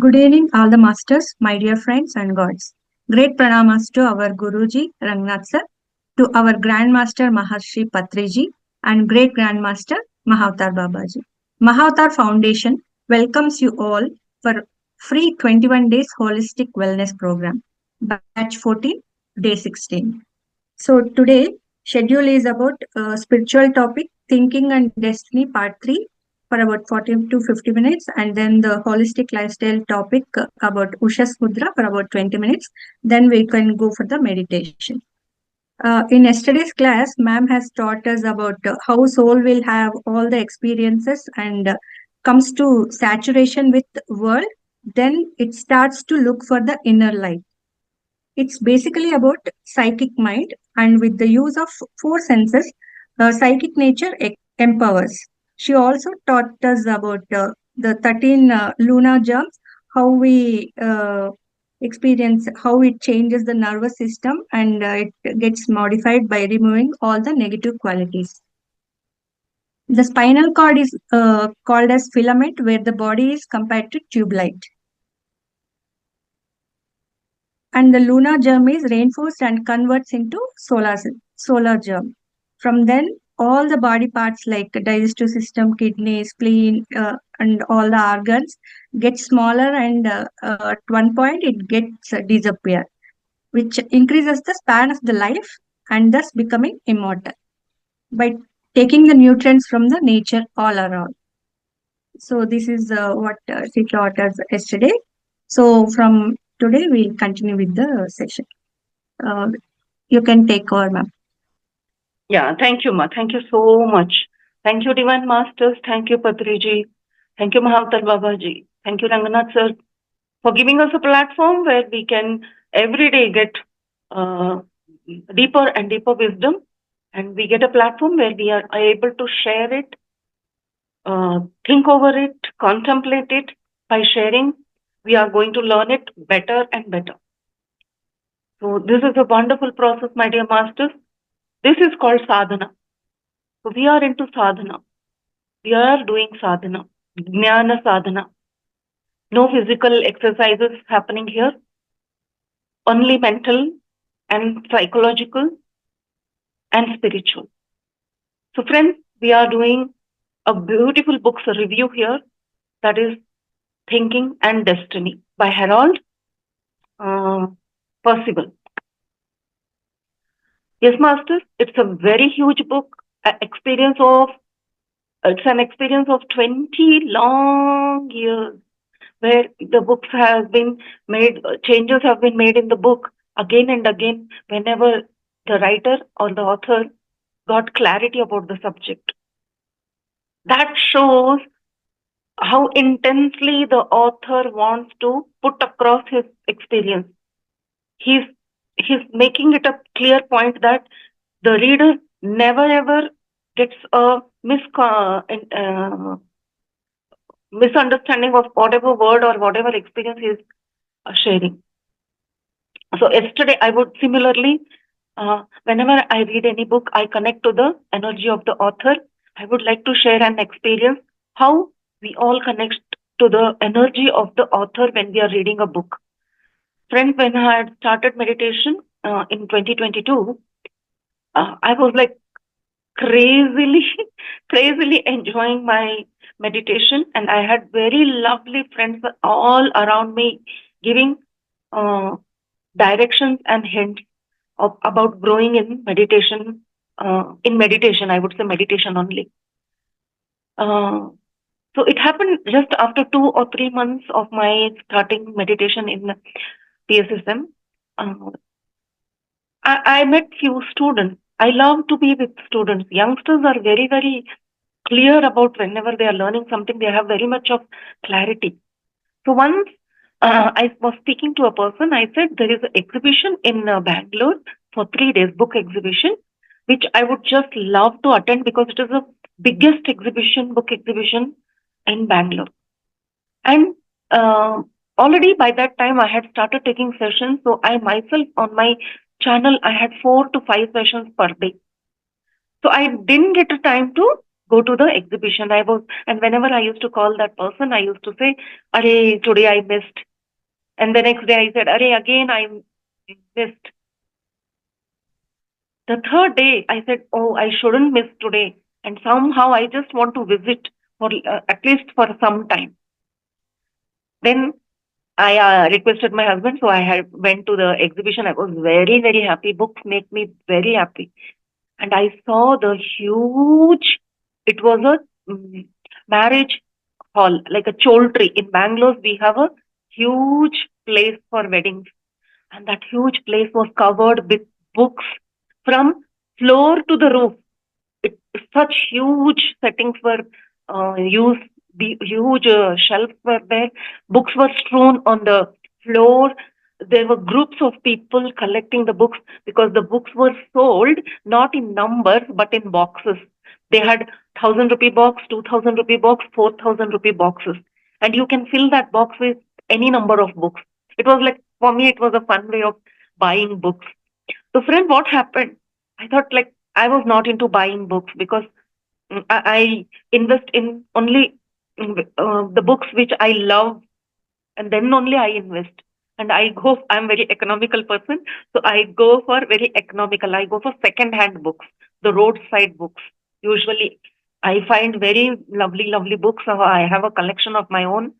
Good evening, all the masters, my dear friends and gods. Great pranamas to our Guruji Rangnath sir, to our Grandmaster Maharshi Patriji, and Great Grandmaster Mahavatar Babaji. Mahavatar Foundation welcomes you all for free 21 days holistic wellness program, batch 14, day 16. So today schedule is about spiritual topic, thinking and destiny, part 3 for about 40 to 50 minutes, and then the holistic lifestyle topic about Usha's Mudra for about 20 minutes. Then we can go for the meditation. In yesterday's class, ma'am has taught us about how soul will have all the experiences and comes to saturation with world. Then it starts to look for the inner light. It's basically about psychic mind, and with the use of four senses, psychic nature empowers. She also taught us about the 13 lunar germs, how we experience, how it changes the nervous system, and it gets modified by removing all the negative qualities. The spinal cord is called as filament, where the body is compared to tube light. And the lunar germ is reinforced and converts into solar germ. From then, all the body parts like digestive system, kidney, spleen, and all the organs get smaller, and at one point it gets disappear, which increases the span of the life and thus becoming immortal by taking the nutrients from the nature all around. So this is what she taught us yesterday. So from today we'll continue with the session. You can take over, ma'am. Yeah, thank you, Ma. Thank you so much. Thank you, Divine Masters. Thank you, Patriji. Thank you, Mahavatar Babaji. Thank you, Ranganath Sir, for giving us a platform where we can every day get deeper and deeper wisdom, and we get a platform where we are able to share it, think over it, contemplate it. By sharing, we are going to learn it better and better. So this is a wonderful process, my dear masters. This is called sadhana. So we are into sadhana. We are doing sadhana, jnana sadhana. No physical exercises happening here, only mental and psychological and spiritual. So friends, we are doing a beautiful book's review here, that is Thinking and Destiny by Harold Percival. Yes, masters, it's a very huge book. It's an experience of 20 long years where the books have been made, changes have been made in the book again and again whenever the writer or the author got clarity about the subject. That shows how intensely the author wants to put across his experience. He's making it a clear point that the reader never ever gets a misunderstanding of whatever word or whatever experience he is sharing. So yesterday I would similarly, whenever I read any book, I connect to the energy of the author. I would like to share an experience how we all connect to the energy of the author when we are reading a book. Friends, when I had started meditation in 2022, I was like crazily enjoying my meditation, and I had very lovely friends all around me giving directions and hints about growing in meditation. I would say meditation only. So it happened just after 2 or 3 months of my starting meditation in PSSM. I met few students. I love to be with students. Youngsters are very, very clear about whenever they are learning something, they have very much of clarity. So once I was speaking to a person, I said there is an exhibition in Bangalore for 3 days, book exhibition, which I would just love to attend because it is the biggest book exhibition in Bangalore. And already by that time I had started taking sessions. So I myself on my channel, I had 4 to 5 sessions per day. So I didn't get a time to go to the exhibition. And whenever I used to call that person, I used to say, "Arey, today I missed." And the next day I said, "Arey, again I missed." The third day I said, "Oh, I shouldn't miss today." And somehow I just want to visit for at least for some time. Then I requested my husband, so I had went to the exhibition. I was very, very happy. Books make me very happy. And I saw the huge, it was a marriage hall, like a choltry. In Bangalore, we have a huge place for weddings. And that huge place was covered with books from floor to the roof. Such huge settings were used, the huge shelves were there, books were strewn on the floor. There were groups of people collecting the books because the books were sold not in numbers but in boxes. They had 1,000 rupee box, 2,000 rupee box, 4,000 rupee boxes, and you can fill that box with any number of books. It was like, for me, it was a fun way of buying books. So, friend, what happened? I thought like I was not into buying books because I invest in only the books which I love, and then only I invest. And I'm very economical person, so I go for very economical. I go for second-hand books, the roadside books. Usually, I find very lovely, lovely books. So I have a collection of my own.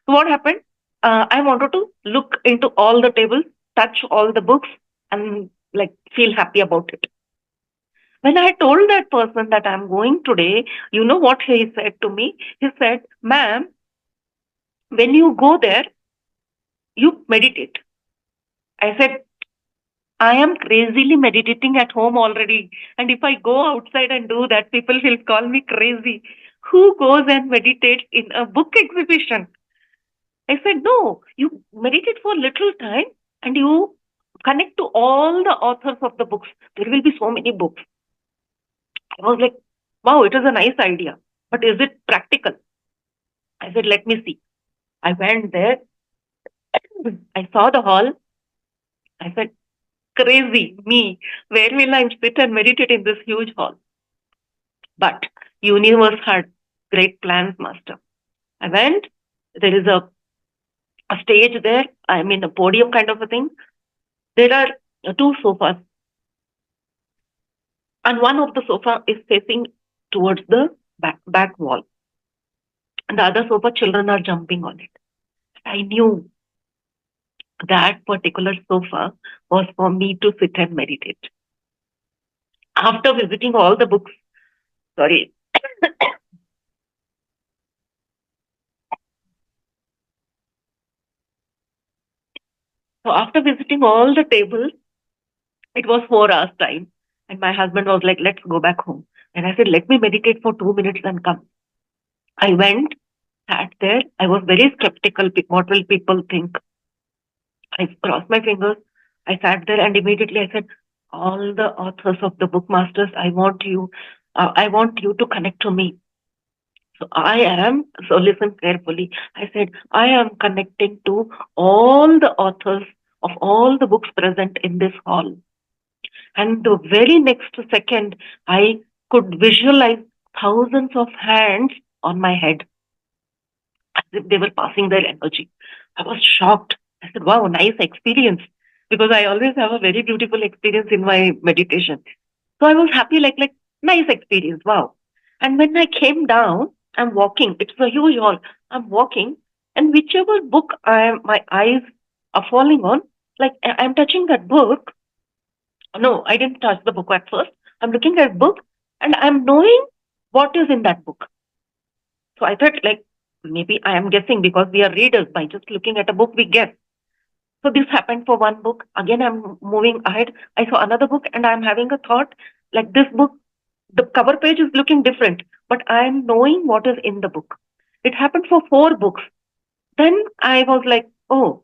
So what happened? I wanted to look into all the tables, touch all the books, and like feel happy about it. When I told that person that I'm going today, you know what he said to me? He said, "Ma'am, when you go there, you meditate." I said, "I am crazily meditating at home already. And if I go outside and do that, people will call me crazy. Who goes and meditates in a book exhibition?" I said, "No, you meditate for little time and you connect to all the authors of the books. There will be so many books." I was like, wow, it is a nice idea. But is it practical? I said, "Let me see." I went there. I saw the hall. I said, crazy, me. Where will I sit and meditate in this huge hall? But universe had great plans, master. I went. There is a stage there. I mean, a podium kind of a thing. There are two sofas. And one of the sofa is facing towards the back wall. And the other sofa, children are jumping on it. I knew that particular sofa was for me to sit and meditate. After visiting all the books, sorry, so after visiting all the tables, it was 4 hours time. And my husband was like, "Let's go back home." And I said, "Let me meditate for 2 minutes and come." I went, sat there. I was very skeptical. What will people think? I crossed my fingers. I sat there and immediately I said, "All the authors of the book masters, I want you to connect to me." So listen carefully. I said, "I am connecting to all the authors of all the books present in this hall." And the very next second, I could visualize thousands of hands on my head as if they were passing their energy. I was shocked. I said, wow, nice experience. Because I always have a very beautiful experience in my meditation. So I was happy, like nice experience. Wow. And when I came down, I'm walking. It's a huge hall. I'm walking, and whichever book my eyes are falling on, like I'm touching that book. No, I didn't touch the book at first. I'm looking at book, and I'm knowing what is in that book. So I thought, like, maybe I am guessing because we are readers. By just looking at a book, we guess. So this happened for one book. Again, I'm moving ahead. I saw another book, and I'm having a thought like this book, the cover page is looking different, but I'm knowing what is in the book. It happened for 4 books. Then I was like, oh,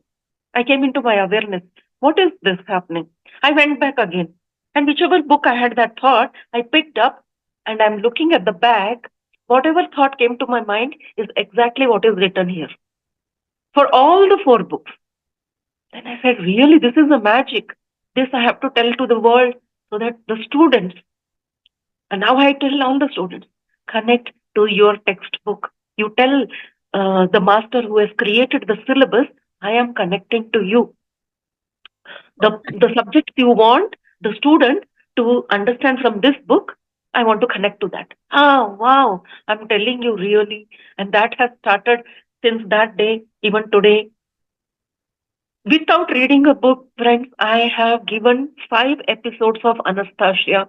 I came into my awareness. What is this happening? I went back again. And whichever book I had that thought, I picked up and I'm looking at the back. Whatever thought came to my mind is exactly what is written here for all the 4 books. Then I said, really, this is a magic. This I have to tell to the world so that the students, and now I tell all the students, connect to your textbook. You tell the master who has created the syllabus, I am connecting to you. The subject you want the student to understand from this book, I want to connect to that. Ah, wow, I'm telling you really. And that has started since that day, even today. Without reading a book, friends, I have given 5 episodes of Anastasia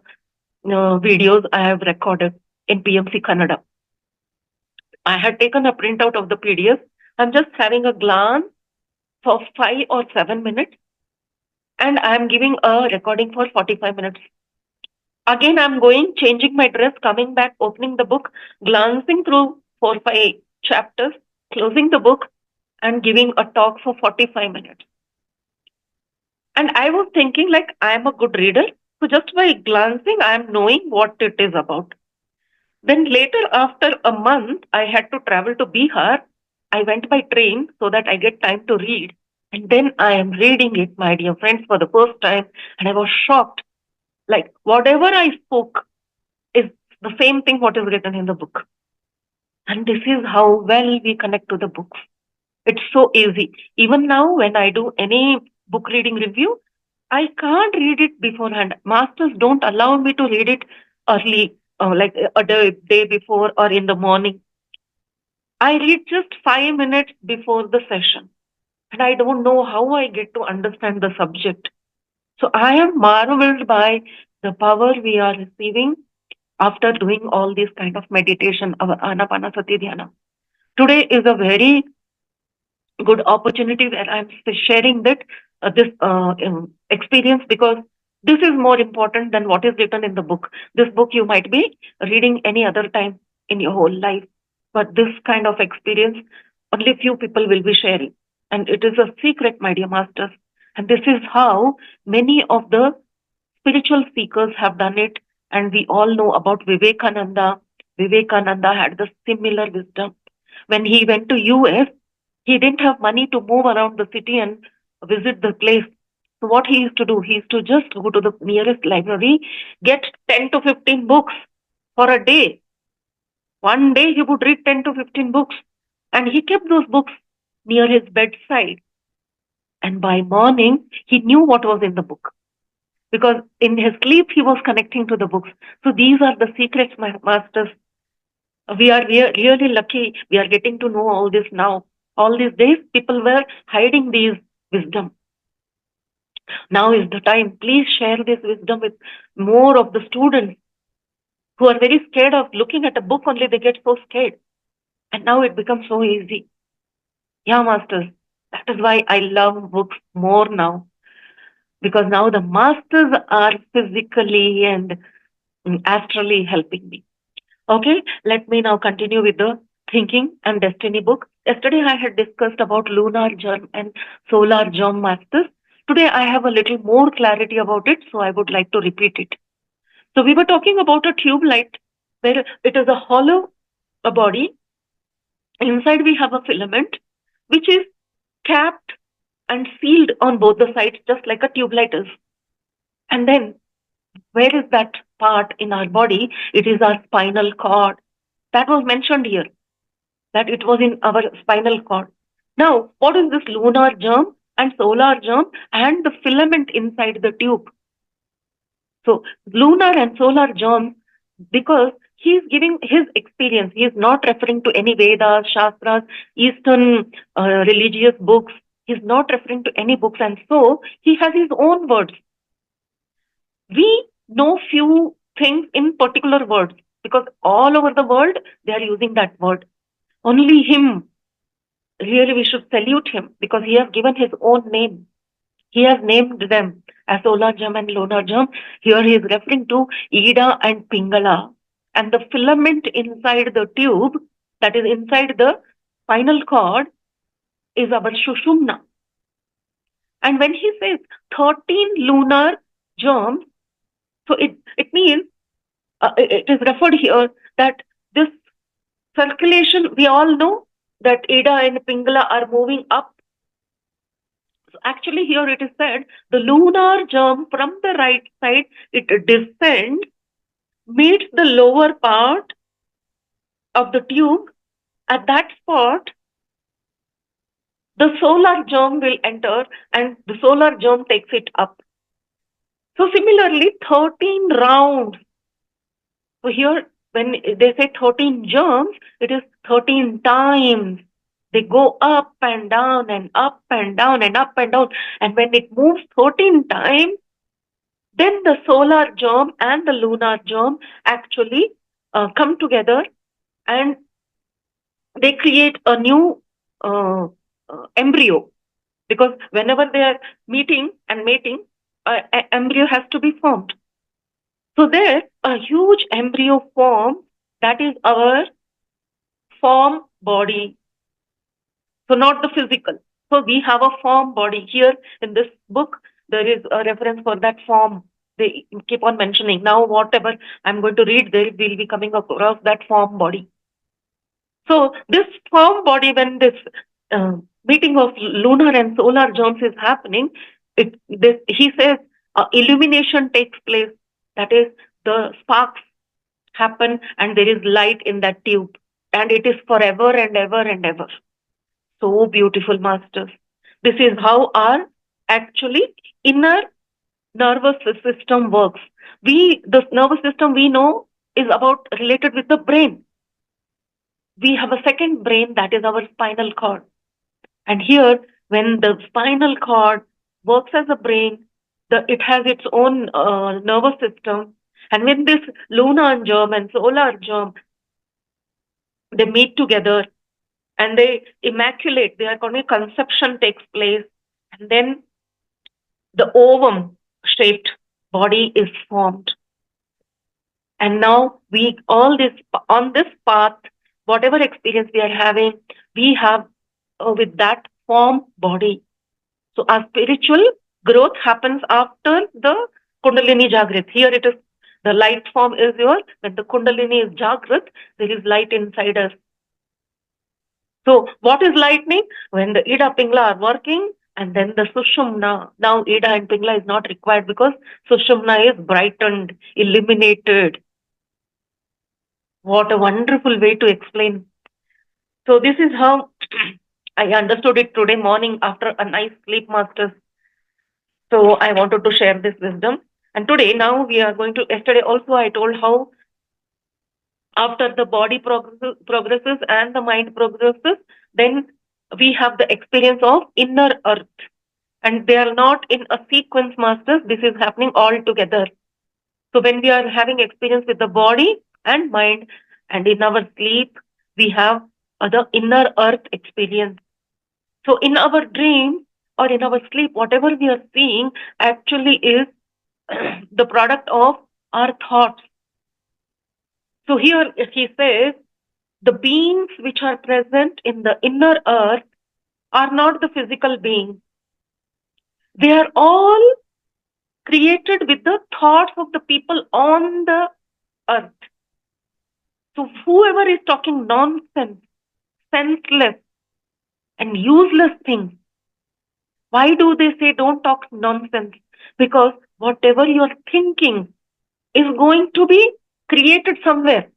videos I have recorded in PMC Kannada. I had taken a printout of the PDF. I'm just having a glance for 5 or 7 minutes, and I'm giving a recording for 45 minutes. Again, I'm going, changing my dress, coming back, opening the book, glancing through 4, 5 chapters, closing the book, and giving a talk for 45 minutes. And I was thinking, like, I'm a good reader. So just by glancing, I'm knowing what it is about. Then later, after a month, I had to travel to Bihar. I went by train so that I get time to read. And then I am reading it, my dear friends, for the first time. And I was shocked. Like, whatever I spoke is the same thing what is written in the book. And this is how well we connect to the books. It's so easy. Even now, when I do any book reading review, I can't read it beforehand. Masters don't allow me to read it early, like a day before or in the morning. I read just 5 minutes before the session, and I don't know how I get to understand the subject. So I am marveled by the power we are receiving after doing all this kind of meditation, our Anapanasati Dhyana. Today is a very good opportunity where I'm sharing that this experience, because this is more important than what is written in the book. This book you might be reading any other time in your whole life, but this kind of experience only few people will be sharing, and it is a secret, my dear masters. And this is how many of the spiritual seekers have done it, and we all know about Vivekananda. Vivekananda had the similar wisdom. When he went to US, he didn't have money to move around the city and visit the place. So what he used to do, he used to just go to the nearest library, get 10 to 15 books for a day. One day he would read 10 to 15 books, and he kept those books near his bedside. And by morning, he knew what was in the book, because in his sleep he was connecting to the books. So these are the secrets, my masters. We are really lucky. We are getting to know all this now. All these days, people were hiding these wisdom. Now is the time. Please share this wisdom with more of the students who are very scared of looking at a book only. They get so scared. And now it becomes so easy. Yeah, masters. That is why I love books more now. Because now the masters are physically and astrally helping me. Okay, let me now continue with the Thinking and Destiny book. Yesterday I had discussed about lunar germ and solar germ, masters. Today I have a little more clarity about it, so I would like to repeat it. So we were talking about a tube light where it is a hollow a body. Inside we have a filament which is capped and sealed on both the sides, just like a tube light is. And then where is that part in our body? It is our spinal cord. That was mentioned here, that it was in our spinal cord. Now, what is this lunar germ and solar germ and the filament inside the tube? So, lunar and solar germ, because he is giving his experience. He is not referring to any Vedas, Shastras, Eastern religious books. He is not referring to any books, and so he has his own words. We know few things in particular words because all over the world they are using that word. Only him, really we should salute him because he has given his own name. He has named them as solar germ and lunar germ. Here he is referring to Ida and Pingala. And the filament inside the tube, that is inside the spinal cord, is our Shushumna. And when he says 13 lunar germs, so it means, it is referred here that this circulation, we all know that Ida and Pingala are moving up. So actually here it is said the lunar germ from the right side, it descends, meets the lower part of the tube, at that spot, the solar germ will enter and the solar germ takes it up. So similarly, 13 rounds. So here, when they say 13 germs, it is 13 times. They go up and down and up and down and up and down. And when it moves 13 times, then the solar germ and the lunar germ actually come together and they create a new embryo. Because whenever they are meeting and mating, an embryo has to be formed. So there, a huge embryo form, that is our form body. So not the physical. So we have a form body. Here in this book, there is a reference for that form. They keep on mentioning. Now whatever I'm going to read, there will be coming across that form body. So this form body, when this meeting of lunar and solar germs is happening, he says illumination takes place. That is, the sparks happen and there is light in that tube. And it is forever and ever and ever. So beautiful, masters. This is how our actually inner nervous system works. The nervous system we know is about related with the brain. We have a second brain, that is our spinal cord. And here, when the spinal cord works as a brain, it has its own nervous system. And when this lunar germ and solar germ, they meet together and they immaculate, their conception takes place. And then the ovum shaped body is formed. And now we all this on this path, whatever experience we are having, we have with that form body. So our spiritual growth happens after the Kundalini Jagrit. Here it is, the light form is yours. When the Kundalini is Jagrit, there is light inside us. So what is lightning? When the Ida Pingla are working and then the Sushumna. Now Ida and Pingla is not required because Sushumna is brightened, illuminated. What a wonderful way to explain. So this is how I understood it today morning after a nice sleep, masters. So I wanted to share this wisdom. And today, now we are going to, yesterday also I told how after the body progresses and the mind progresses, then we have the experience of inner earth. And they are not in a sequence, masters. This is happening all together. So when we are having experience with the body and mind, and in our sleep, we have the inner earth experience. So in our dream or in our sleep, whatever we are seeing actually is the product of our thoughts. So here he says, the beings which are present in the inner earth are not the physical beings. They are all created with the thoughts of the people on the earth. So whoever is talking nonsense, senseless, and useless things, why do they say don't talk nonsense? Because whatever you are thinking is going to be created somewhere.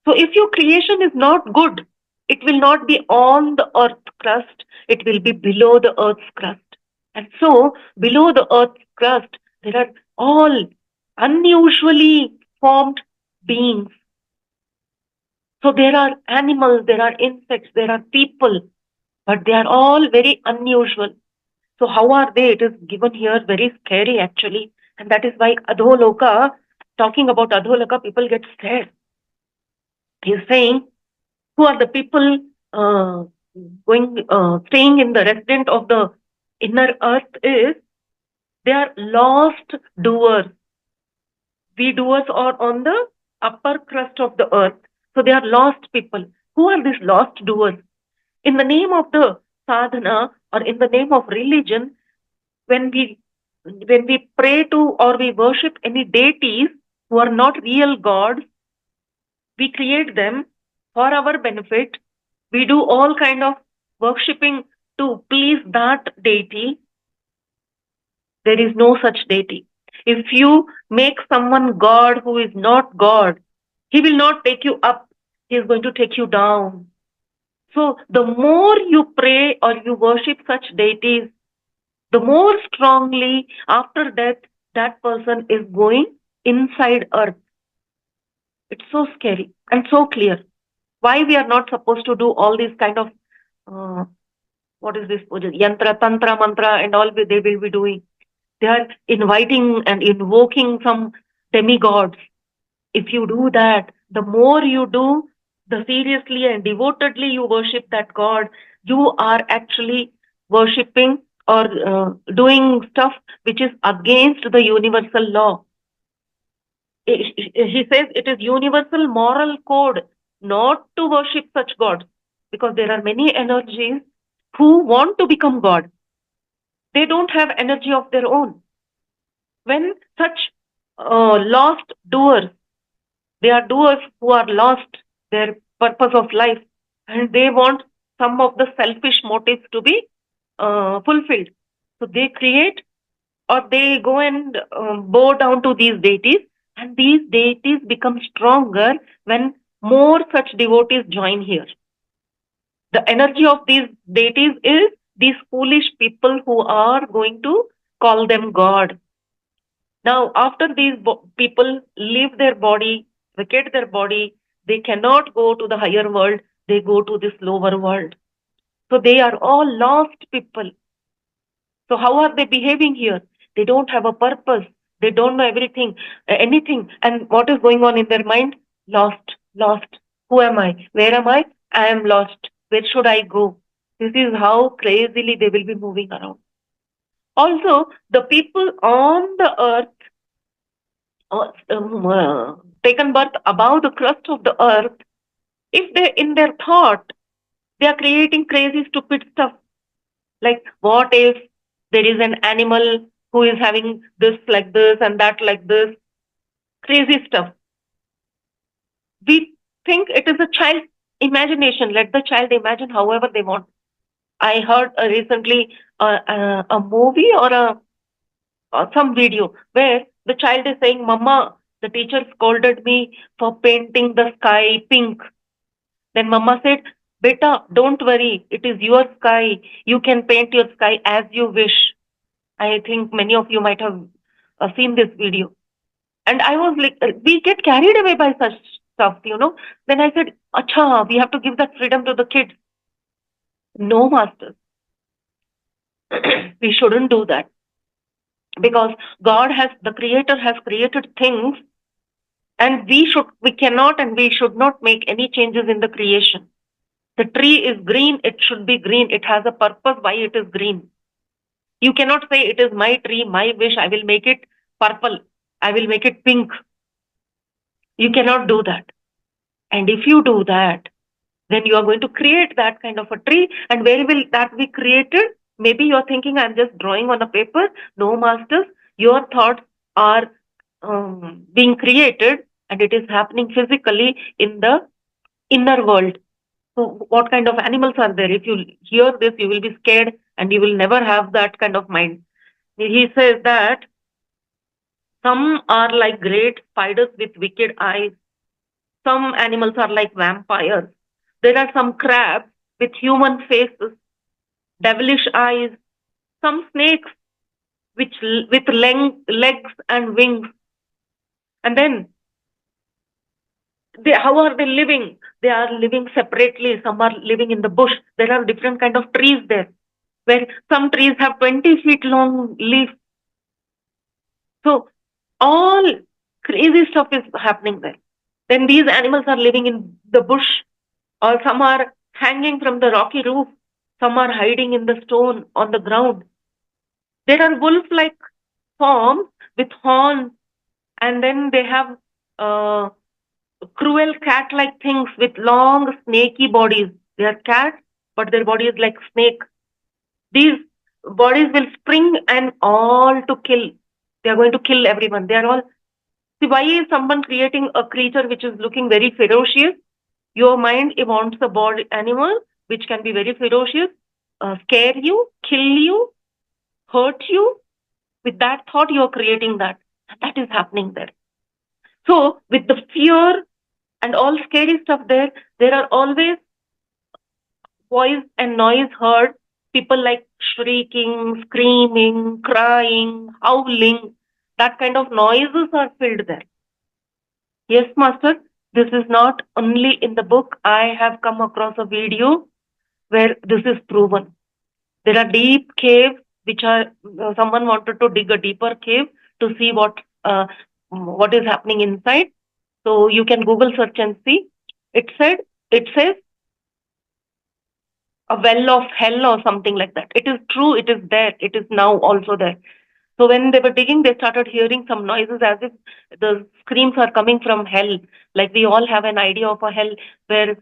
So if your creation is not good, it will not be on the earth crust, it will be below the earth's crust. And so below the earth's crust, there are all unusually formed beings. So there are animals, there are insects, there are people, but they are all very unusual. So how are they? It is given here very scary actually. And that is why Adholoka, talking about Adholoka, people get scared. He's saying, who are the people staying in the resident of the inner earth is, they are lost doers. We doers are on the upper crust of the earth. So they are lost people. Who are these lost doers? In the name of the sadhana or in the name of religion, when we pray to or we worship any deities who are not real gods, we create them for our benefit. We do all kind of worshipping to please that deity. There is no such deity. If you make someone God who is not God, he will not take you up. He is going to take you down. So the more you pray or you worship such deities, the more strongly after death that person is going inside earth. It's so scary and so clear. Why we are not supposed to do all these kind of uh, what is this puja? Yantra, tantra, mantra, and all they will be doing. They are inviting and invoking some demigods. If you do that, the more you do, the seriously and devotedly you worship that God, you are actually worshipping or doing stuff which is against the universal law. He says it is universal moral code not to worship such gods, because there are many energies who want to become God. They don't have energy of their own. When such lost doers, they are doers who are lost their purpose of life, and they want some of the selfish motives to be fulfilled. So they create or they go and bow down to these deities, and these deities become stronger when more such devotees join here. The energy of these deities is these foolish people who are going to call them God. Now, after these people leave their body, vacate their body, they cannot go to the higher world, they go to this lower world. So they are all lost people. So how are they behaving here? They don't have a purpose. They don't know everything, anything. And what is going on in their mind? Lost, lost. Who am I? Where am I? I am lost. Where should I go? This is how crazily they will be moving around. Also, the people on the earth taken birth above the crust of the earth, if they in their thought they are creating crazy stupid stuff, like what if there is an animal who is having this like this and that like this, crazy stuff. We think it is a child's imagination. Let the child imagine however they want. I heard recently a movie or some video where the child is saying, Mama, the teacher scolded me for painting the sky pink. Then Mama said, Beta, don't worry, it is your sky. You can paint your sky as you wish. I think many of you might have seen this video. And I was like, we get carried away by such stuff. Then I said, Acha, we have to give that freedom to the kids. No, master. We shouldn't do that. Because the Creator has created things, and we cannot and we should not make any changes in the creation. The tree is green, it should be green. It has a purpose why it is green. You cannot say it is my tree, my wish, I will make it purple, I will make it pink. You cannot do that. And if you do that, then you are going to create that kind of a tree. And where will that be created? Maybe you're thinking, I'm just drawing on a paper. No, masters, your thoughts are being created, and it is happening physically in the inner world. So what kind of animals are there? If you hear this, you will be scared and you will never have that kind of mind. He says that some are like great spiders with wicked eyes. Some animals are like vampires. There are some crabs with human faces, devilish eyes. Some snakes with legs and wings. And then how are they living? They are living separately. Some are living in the bush. There are different kind of trees there, where some trees have 20 feet long leaves. So all crazy stuff is happening there. Then these animals are living in the bush, or some are hanging from the rocky roof. Some are hiding in the stone on the ground. There are wolf-like forms with horns, and then they have cruel cat-like things with long snaky bodies. They are cats, but their body is like snake. These bodies will spring and all to kill. They are going to kill everyone. They are all. See, why is someone creating a creature which is looking very ferocious? Your mind wants a body animal which can be very ferocious, scare you, kill you, hurt you. With that thought, you are creating that. That is happening there. So, with the fear and all scary stuff there. There are always voice and noise heard. People like shrieking, screaming, crying, howling. That kind of noises are filled there. Yes, Master, this is not only in the book. I have come across a video where this is proven. There are deep caves which are, someone wanted to dig a deeper cave to see what is happening inside. So you can Google search and see. It said, it says a well of hell or something like that. It is true, it is there, it is now also there. So when they were digging, they started hearing some noises as if the screams are coming from hell. Like we all have an idea of a hell where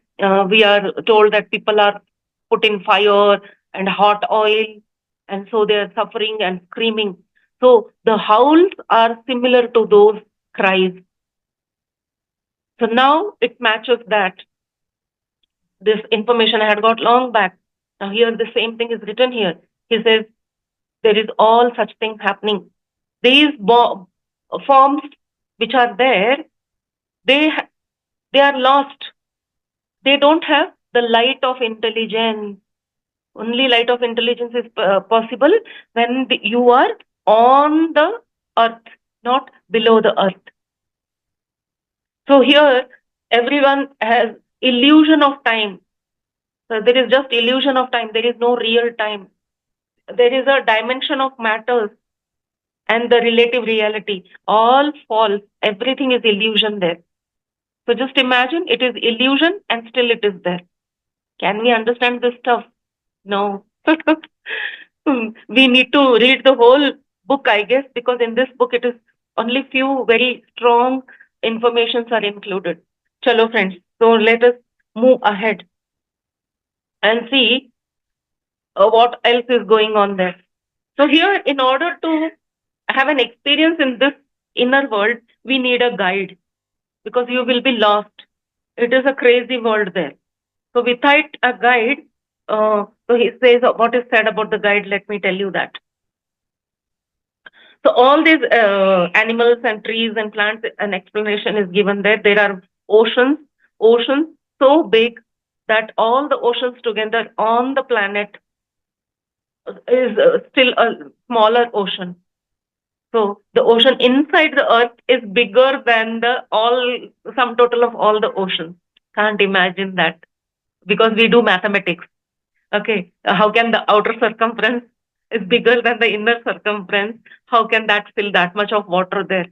we are told that people are put in fire and hot oil, and so they are suffering and screaming. So the howls are similar to those cries. So now it matches that. This information I had got long back. Now here the same thing is written here. He says there is all such things happening. These forms which are there, they they are lost. They don't have the light of intelligence. Only light of intelligence is possible when you are on the earth, not below the earth. So here everyone has illusion of time. So there is just illusion of time. There is no real time. There is a dimension of matters and the relative reality. All false. Everything is illusion there. So just imagine it is illusion and still it is there. Can we understand this stuff? No. We need to read the whole book, I guess, because in this book it is only few very strong informations are included. Chalo friends. So let us move ahead and see what else is going on there. So here, in order to have an experience in this inner world, we need a guide because you will be lost. It is a crazy world there. So without a guide, so he says what is said about the guide. Let me tell you that. So all these animals and trees and plants, an explanation is given there. There are oceans so big that all the oceans together on the planet is still a smaller ocean. So the ocean inside the earth is bigger than the all sum total of all the oceans. Can't imagine that because we do mathematics. Okay, how can the outer circumference is bigger than the inner circumference? How can that fill that much of water there?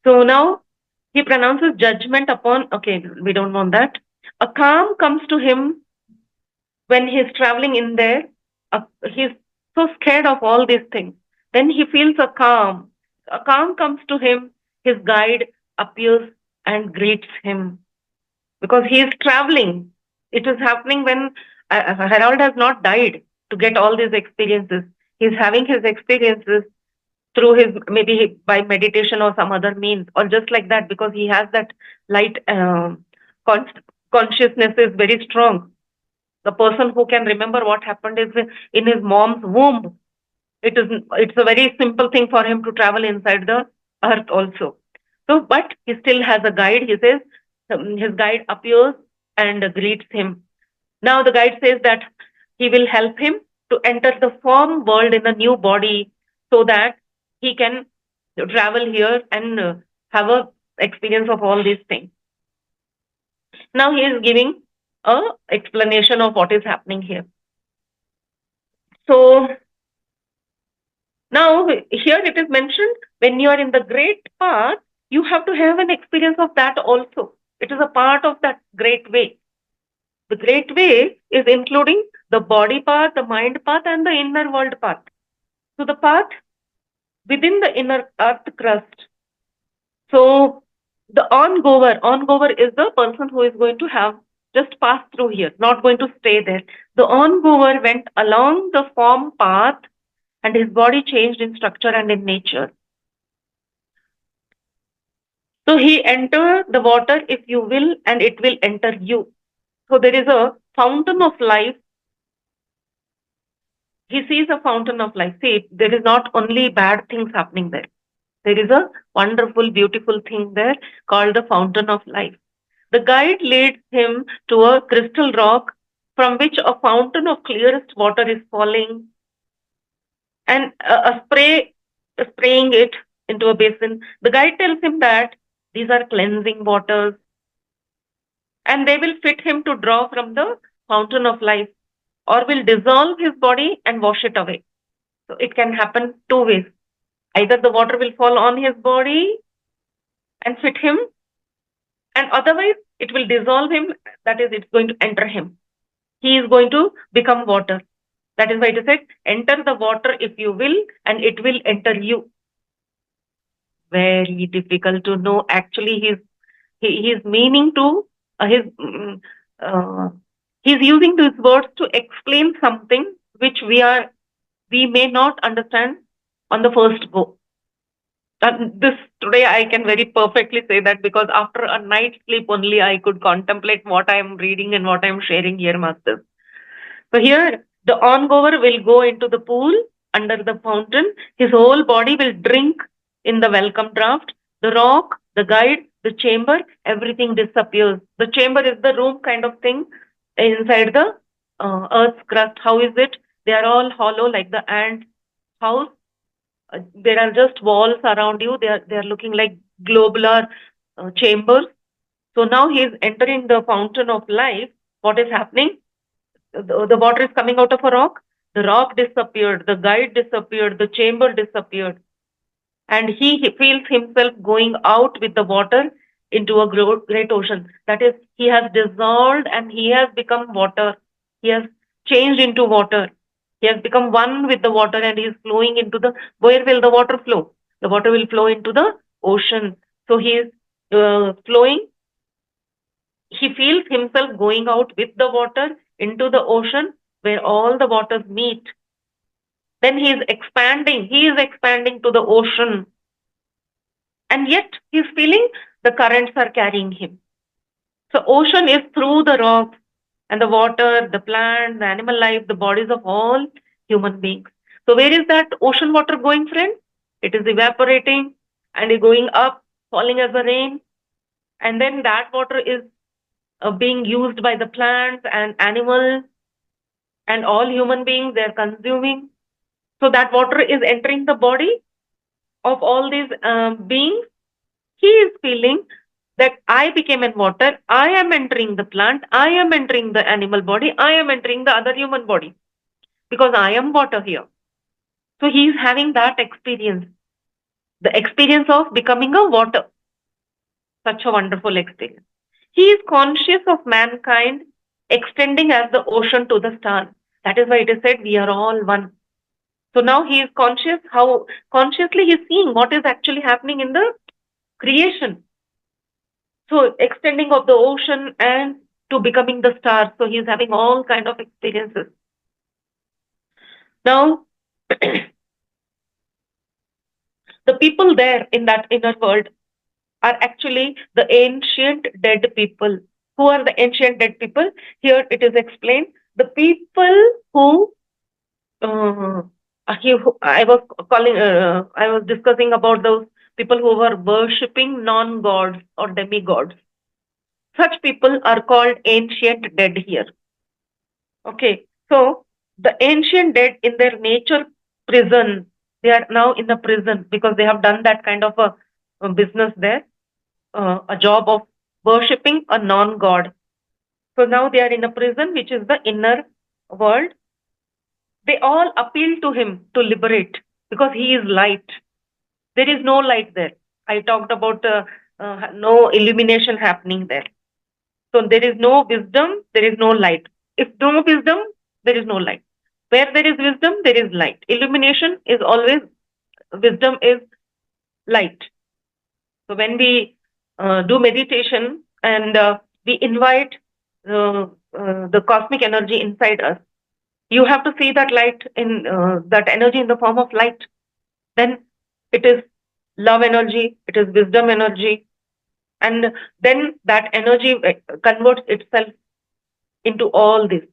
So now he pronounces judgment upon. Okay, we don't want that. A calm comes to him when he's traveling in there. He's so scared of all these things. Then he feels a calm. A calm comes to him. His guide appears and greets him because he is traveling. It is happening when Harold has not died to get all these experiences. He's having his experiences through his maybe by meditation or some other means or just like that because he has that light consciousness is very strong. The person who can remember what happened is in his mom's womb. It's a very simple thing for him to travel inside the earth also. So, but he still has a guide. He says his guide appears and greets him. Now the guide says that he will help him to enter the form world in a new body so that he can travel here and have a experience of all these things. Now he is giving a explanation of what is happening here. So now here it is mentioned when you are in the great path, you have to have an experience of that also. It is a part of that great way. The great way is including the body path, the mind path, and the inner world path. So the path within the inner earth crust. So the ongoer is the person who is going to have just pass through here, not going to stay there. The ongoer went along the form path and his body changed in structure and in nature. So he entered the water, if you will, and it will enter you. So there is a fountain of life. He sees a fountain of life. See, there is not only bad things happening there. There is a wonderful, beautiful thing there called the fountain of life. The guide leads him to a crystal rock from which a fountain of clearest water is falling, and spraying it into a basin. The guide tells him that these are cleansing waters and they will fit him to draw from the fountain of life, or will dissolve his body and wash it away. So it can happen two ways. Either the water will fall on his body and fit him, and otherwise it will dissolve him, that is, it's going to enter him. He is going to become water. That is why it is said, enter the water if you will, and it will enter you. Very difficult to know actually his meaning to he's using these words to explain something which we may not understand on the first go. This today I can very perfectly say that, because after a night's sleep only I could contemplate what I am reading and what I am sharing here, masters. So here the ongoer will go into the pool under the fountain. His whole body will drink in the welcome draft. The rock, the guide, the chamber, everything disappears. The chamber is the room kind of thing inside the earth's crust. How is it? They are all hollow like the ant house. There are just walls around you. They are looking like globular chambers. So now he is entering the fountain of life. What is happening? The water is coming out of a rock. The rock disappeared. The guide disappeared. The chamber disappeared. And he feels himself going out with the water into a great ocean. That is, he has dissolved and he has become water. He has changed into water. He has become one with the water and he is flowing into the, where will the water flow? The water will flow into the ocean. So he is flowing. He feels himself going out with the water into the ocean where all the waters meet. Then he is expanding to the ocean. And yet he is feeling the currents are carrying him. So ocean is through the rocks and the water, the plants, the animal life, the bodies of all human beings. So where is that ocean water going, friend? It is evaporating and is going up, falling as a rain. And then that water is being used by the plants and animals and all human beings. They are consuming. So that water is entering the body of all these beings. He is feeling that I became in water, I am entering the plant, I am entering the animal body, I am entering the other human body, because I am water here. So he is having that experience, the experience of becoming a water. Such a wonderful experience. He is conscious of mankind extending as the ocean to the stars. That is why it is said we are all one. So now he is conscious, how consciously he is seeing what is actually happening in the creation. So extending of the ocean and to becoming the stars. So he is having all kind of experiences. Now, the people there in that inner world are actually the ancient dead people. Who are the ancient dead people? Here it is explained. The people who I was discussing about those people who were worshipping non-gods or demigods. Such people are called ancient dead here. Okay, so the ancient dead in their nature prison, they are now in the prison because they have done that kind of a business there, a job of worshipping a non-god. So now they are in a prison, which is the inner world. They all appeal to him to liberate because he is light. There is no light there. I talked about no illumination happening there. So there is no wisdom, there is no light. If no wisdom, there is no light. Where there is wisdom, there is light. Illumination is always, wisdom is light. So when we do meditation and we invite the cosmic energy inside us, you have to see that light in that energy in the form of light. Then it is love energy, it is wisdom energy, and then that energy converts itself into all this.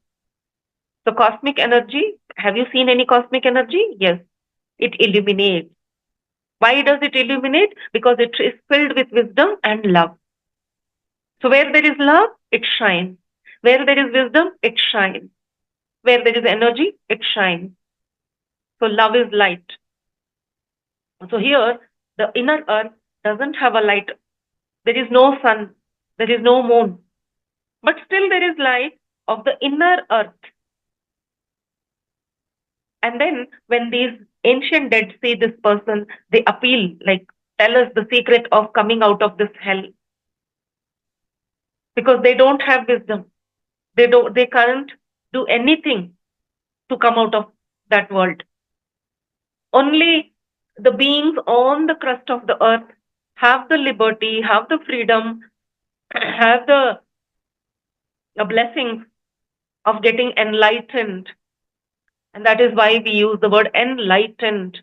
So cosmic energy, have you seen any cosmic energy? Yes, it illuminates. Why does it illuminate? Because it is filled with wisdom and love. So where there is love, it shines. Where there is wisdom, it shines. Where there is energy, it shines. So love is light. So here, the inner earth doesn't have a light. There is no sun, there is no moon, but still there is light of the inner earth. And then when these ancient dead see this person, they appeal, like, tell us the secret of coming out of this hell. Because they don't have wisdom. They can't do anything to come out of that world. Only the beings on the crust of the earth have the liberty, have the freedom, have the blessings of getting enlightened. And that is why we use the word enlightened.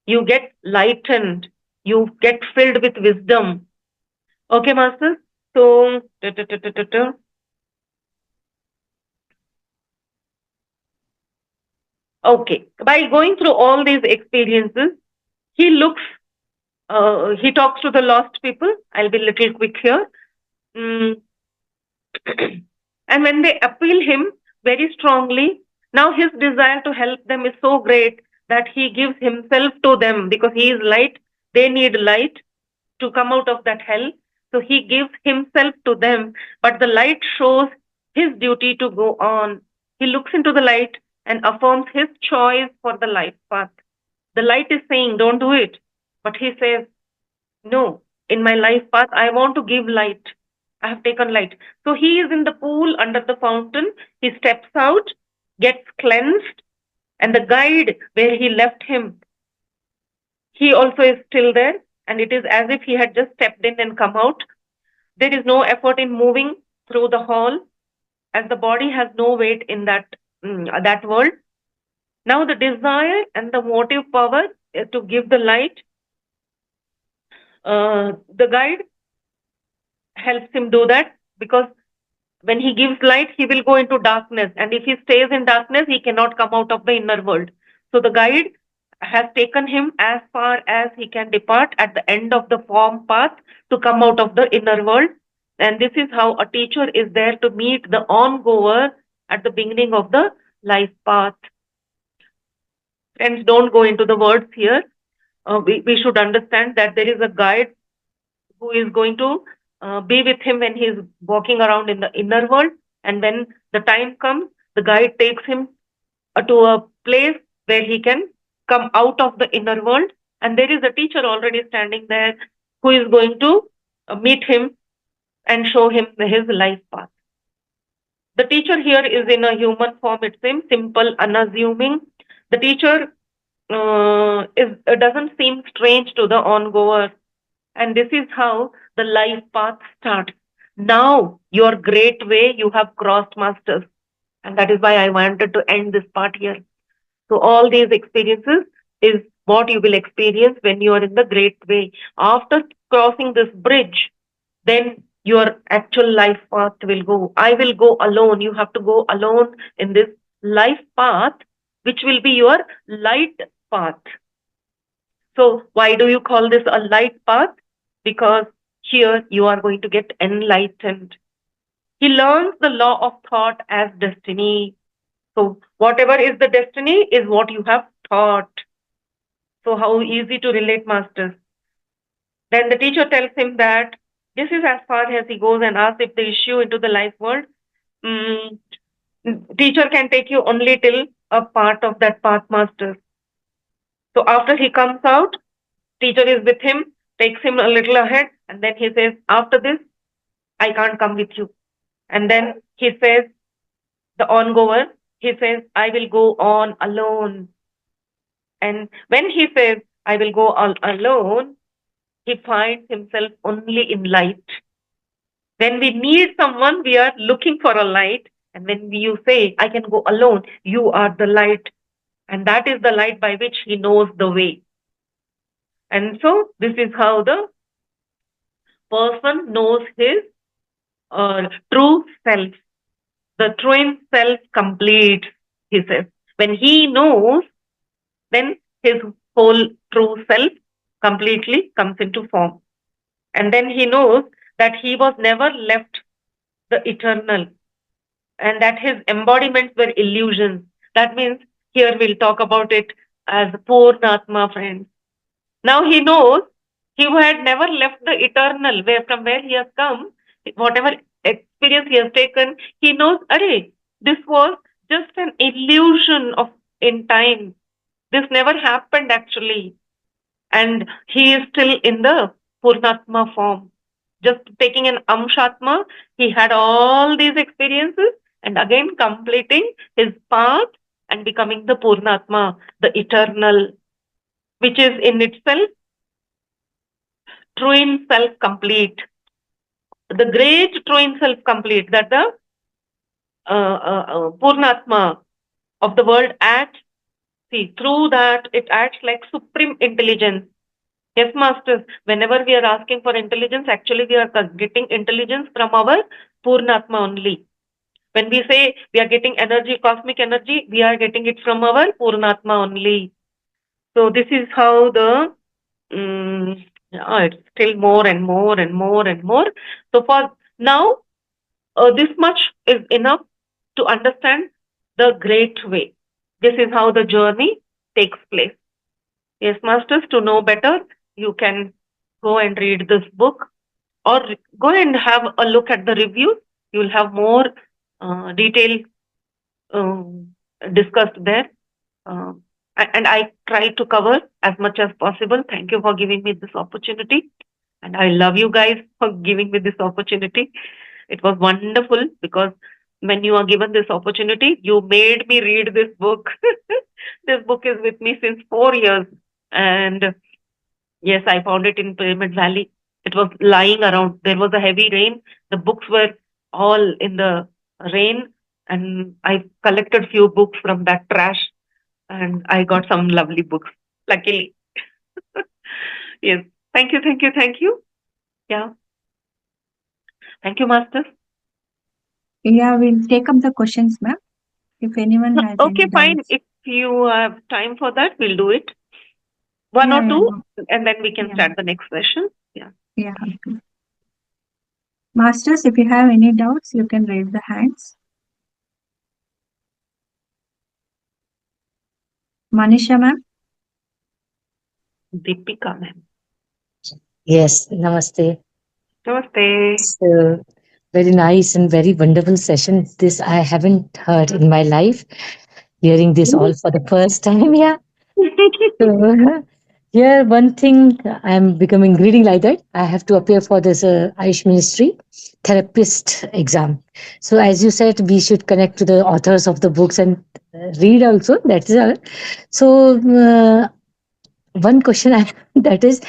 You get lightened. You get filled with wisdom. Okay, Masters? So, okay. By going through all these experiences, he looks, he talks to the lost people. I'll be a little quick here. Mm. And when they appeal him very strongly, now his desire to help them is so great that he gives himself to them because he is light. They need light to come out of that hell. So he gives himself to them, but the light shows his duty to go on. He looks into the light and affirms his choice for the life path. The light is saying, don't do it. But he says, no, in my life path, I want to give light. I have taken light. So he is in the pool under the fountain. He steps out, gets cleansed, and the guide where he left him, he also is still there. And it is as if he had just stepped in and come out. There is no effort in moving through the hall, as the body has no weight in that world. Now the desire and the motive power to give the light, the guide helps him do that, because when he gives light, he will go into darkness. And if he stays in darkness, he cannot come out of the inner world. So the guide has taken him as far as he can depart at the end of the form path to come out of the inner world. And this is how a teacher is there to meet the ongoer at the beginning of the life path. Friends, don't go into the words here. We should understand that there is a guide who is going to be with him when he is walking around in the inner world. And when the time comes, the guide takes him to a place where he can come out of the inner world. And there is a teacher already standing there who is going to meet him and show him his life path. The teacher here is in a human form, it seems, simple, unassuming. The teacher doesn't seem strange to the ongoer. And this is how the life path starts. Now, your great way you have crossed, Masters. And that is why I wanted to end this part here. So all these experiences is what you will experience when you are in the great way. After crossing this bridge, then your actual life path will go. I will go alone. You have to go alone in this life path, which will be your light path. So why do you call this a light path? Because here you are going to get enlightened. He learns the law of thought as destiny. So whatever is the destiny is what you have thought. So how easy to relate, Masters. Then the teacher tells him that this is as far as he goes and asks if the issue into the life world. Teacher can take you only till a part of that path, Masters. So after he comes out, teacher is with him, takes him a little ahead, and then he says, after this, I can't come with you. And then he says, the ongoer, he says, I will go on alone. And when he says, I will go on alone, he finds himself only in light. When we need someone, we are looking for a light. And when you say, I can go alone, you are the light. And that is the light by which he knows the way. And so this is how the person knows his true self. The twin self complete, he says. When he knows, then his whole true self completely comes into form. And then he knows that he was never left the eternal, and that his embodiments were illusions. That means here we'll talk about it as Purnatma, friends. Now he knows he had never left the eternal, where from where he has come, whatever experience he has taken, he knows, Array, this was just an illusion of in time. This never happened actually. And he is still in the Purnatma form. Just taking an Amshatma, he had all these experiences and again completing his path and becoming the Purnatma, the eternal, which is in itself true in self complete. The great true in self complete that the Purnatma of the world acts. See, through that it acts like supreme intelligence. Yes, masters. Whenever we are asking for intelligence, actually we are getting intelligence from our Purnatma only. When we say we are getting energy, cosmic energy, we are getting it from our Purnatma only. So this is how the it's still more and more and more and more. So for now, this much is enough to understand the great way. This is how the journey takes place. Yes, masters, to know better, you can go and read this book or go and have a look at the reviews. You will have more detail um, discussed there. Um, and I try to cover as much as possible. Thank you for giving me this opportunity. And I love you guys for giving me this opportunity. It was wonderful because when you are given this opportunity, you made me read this book. This book is with me since 4 years. And yes, I found it in Pyramid Valley. It was lying around. There was a heavy rain. The books were all in the rain. And I collected few books from that trash and I got some lovely books, luckily. Yes. Thank you, thank you, thank you. Yeah. Thank you, Masters. Yeah, we'll take up the questions, ma'am. If anyone has Okay, any fine. doubts. If you have time for that, we'll do it. One Yeah, or yeah, two, ma'am. and then we can Yeah, start the next session. Yeah. yeah. Okay. Masters, if you have any doubts, you can raise the hands. Manisha, ma'am. Deepika, ma'am. Yes, namaste. Namaste. So, very nice and very wonderful session. This I haven't heard in my life. Hearing this all for the first time, yeah. So, here, one thing I'm becoming reading like that. I have to appear for this Ayush Ministry therapist exam. So, as you said, we should connect to the authors of the books and read also. That is all. So, one question I that is,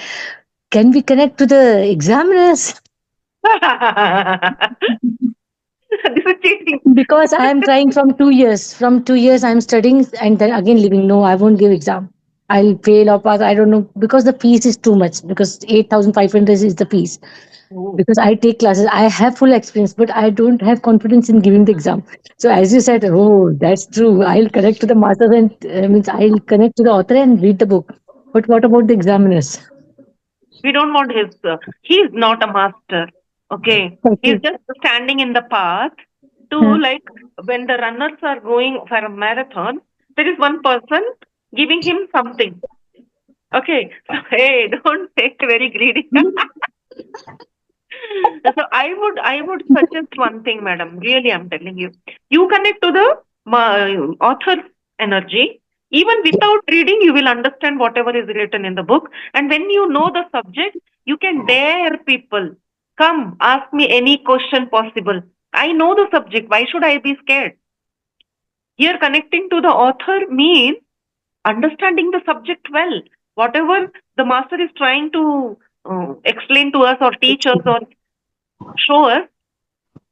can we connect to the examiners? This is cheating. Because I am trying from 2 years. From 2 years, I'm studying and then again leaving. No, I won't give exam. I'll fail or pass. I don't know because the fees is too much. Because 8,500 is the fees. Oh. Because I take classes, I have full experience, but I don't have confidence in giving the exam. So as you said, oh, that's true. I'll connect to the master and means I'll connect to the author and read the book. But what about the examiners? We don't want his. He's not a master. Okay. He's Okay. just standing in the path to, Hmm. like, when the runners are going for a marathon, there is one person giving him something. Okay. So, hey, don't take very greedy. So I would suggest one thing, madam. Really, I'm telling you. You connect to the author's energy. Even without reading, you will understand whatever is written in the book. And when you know the subject, you can dare people. Come, ask me any question possible. I know the subject. Why should I be scared? Here, connecting to the author means understanding the subject well. Whatever the master is trying to explain to us or teach us or show us,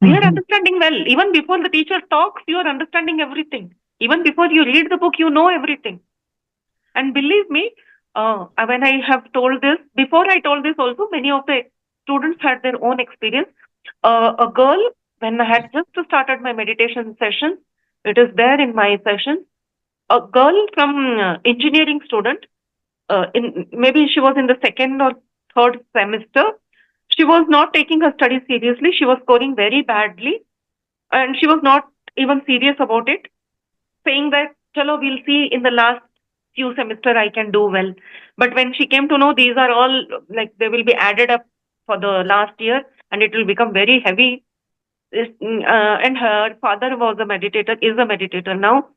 we are Mhm. understanding well. Even before the teacher talks, you are understanding everything. Even before you read the book, you know everything. And believe me, when I have told this, before I told this also, many of the students had their own experience. A girl, when I had just started my meditation session, it is there in my session, a girl from engineering student, in maybe she was in the second or third semester. She was not taking her studies seriously. She was scoring very badly, and she was not even serious about it, saying that, "Chalo, we'll see in the last few semester I can do well." But when she came to know these are all like they will be added up for the last year, and it will become very heavy. And her father was a meditator, is a meditator now,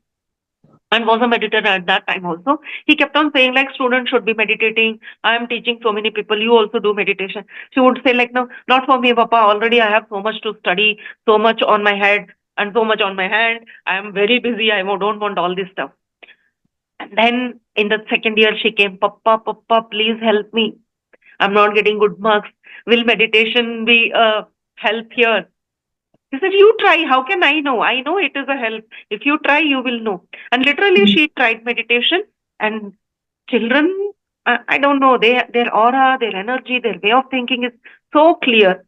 and was a meditator at that time also. He kept on saying like students should be meditating. I am teaching so many people. You also do meditation. She would say like, no, not for me, Papa. Already I have so much to study, so much on my head and so much on my hand. I am very busy. I don't want all this stuff. And then in the second year she came, Papa, Papa, please help me. I'm not getting good marks. Will meditation be a help here? He said, you try. How can I know? I know it is a help. If you try, you will know. And literally, she tried meditation, and children, I don't know, their aura, their energy, their way of thinking is so clear.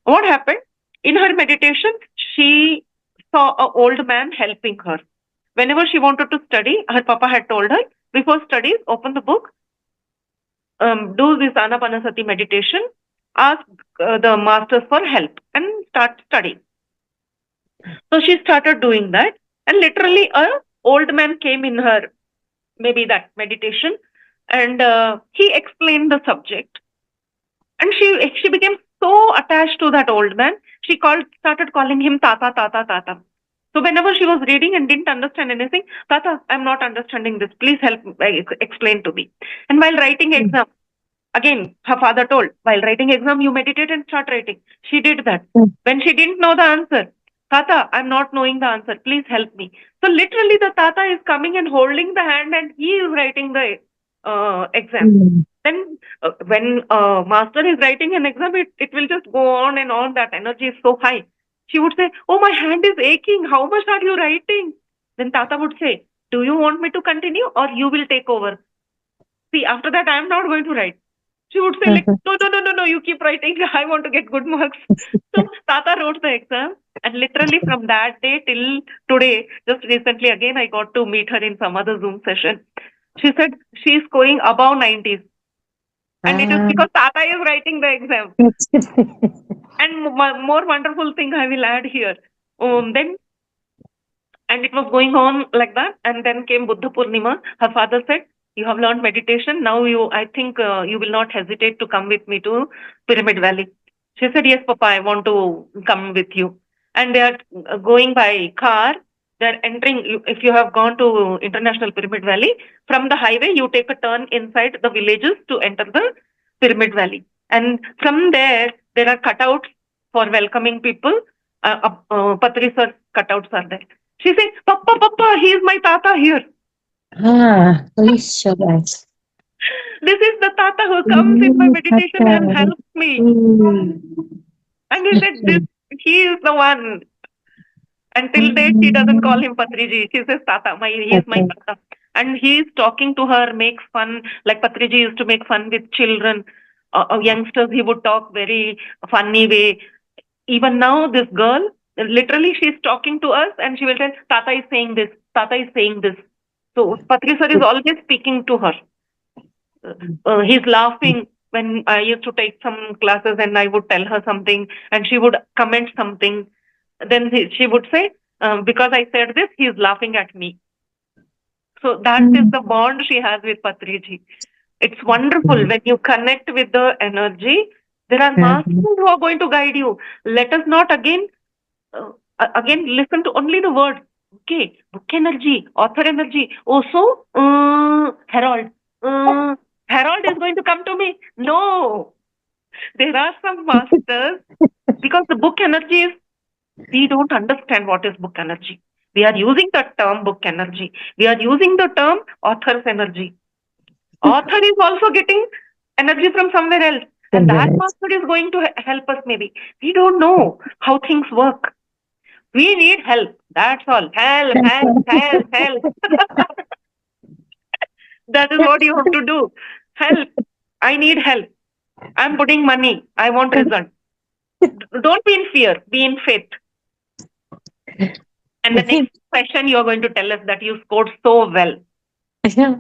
What happened? In her meditation, she saw an old man helping her. Whenever she wanted to study, her papa had told her, before studies, open the book, do this Anapanasati meditation, ask the masters for help, and start studying. So she started doing that, and literally a old man came in her, maybe that meditation, and he explained the subject, and she became so attached to that old man. She started calling him Tata, Tata, Tata. So whenever she was reading and didn't understand anything, Tata, I'm not understanding this. Please help explain to me. And while writing exam, again, her father told, while writing exam, you meditate and start writing. She did that. When she didn't know the answer, Tata, I'm not knowing the answer. Please help me. So literally the Tata is coming and holding the hand and he is writing the exam. Then when master is writing an exam, it will just go on and on. That energy is so high. She would say, oh, my hand is aching. How much are you writing? Then Tata would say, do you want me to continue or you will take over? See, after that, I am not going to write. She would say like, no, you keep writing. I want to get good marks. So Tata wrote the exam, and literally from that day till today, just recently again, I got to meet her in some other Zoom session. She said she's scoring above 90s. And it is because Tata is writing the exam. And more wonderful thing I will add here. Then, and it was going on like that. And then came Buddha Purnima. Her father said, you have learned meditation. Now I think you will not hesitate to come with me to Pyramid Valley. She said, yes, Papa, I want to come with you. And they are going by car. They're entering, if you have gone to International Pyramid Valley, from the highway, you take a turn inside the villages to enter the Pyramid Valley. And from there are cutouts for welcoming people. Patri sir cutouts are there. She said, Papa, he is my Tata here. This is the Tata who comes in my meditation and helps me. And he said, he is the one. Until date, she doesn't call him Patriji. She says, Tata, he is my Tata. And he is talking to her, makes fun, like Patriji used to make fun with children, youngsters. He would talk very funny way. Even now, this girl, literally, she's talking to us and she will tell, Tata is saying this, Tata is saying this. So Patri sir is always speaking to her. He's laughing when I used to take some classes and I would tell her something and she would comment something. Then she would say, because I said this, he's laughing at me. So that is the bond she has with Patriji. It's wonderful when you connect with the energy. There are masters who are going to guide you. Let us not again listen to only the word. Okay, book energy, author energy. Also, Herald. Herald is going to come to me. No, there are some masters because the book energy is, we don't understand what is book energy. We are using the term book energy. We are using the term author's energy. Author is also getting energy from somewhere else. And that master is going to help us maybe. We don't know how things work. We need help. That's all. Help. That is what you have to do. Help. I need help. I'm putting money. I want result. Don't be in fear. Be in faith. And the next question you're going to tell us that you scored so well. Yeah.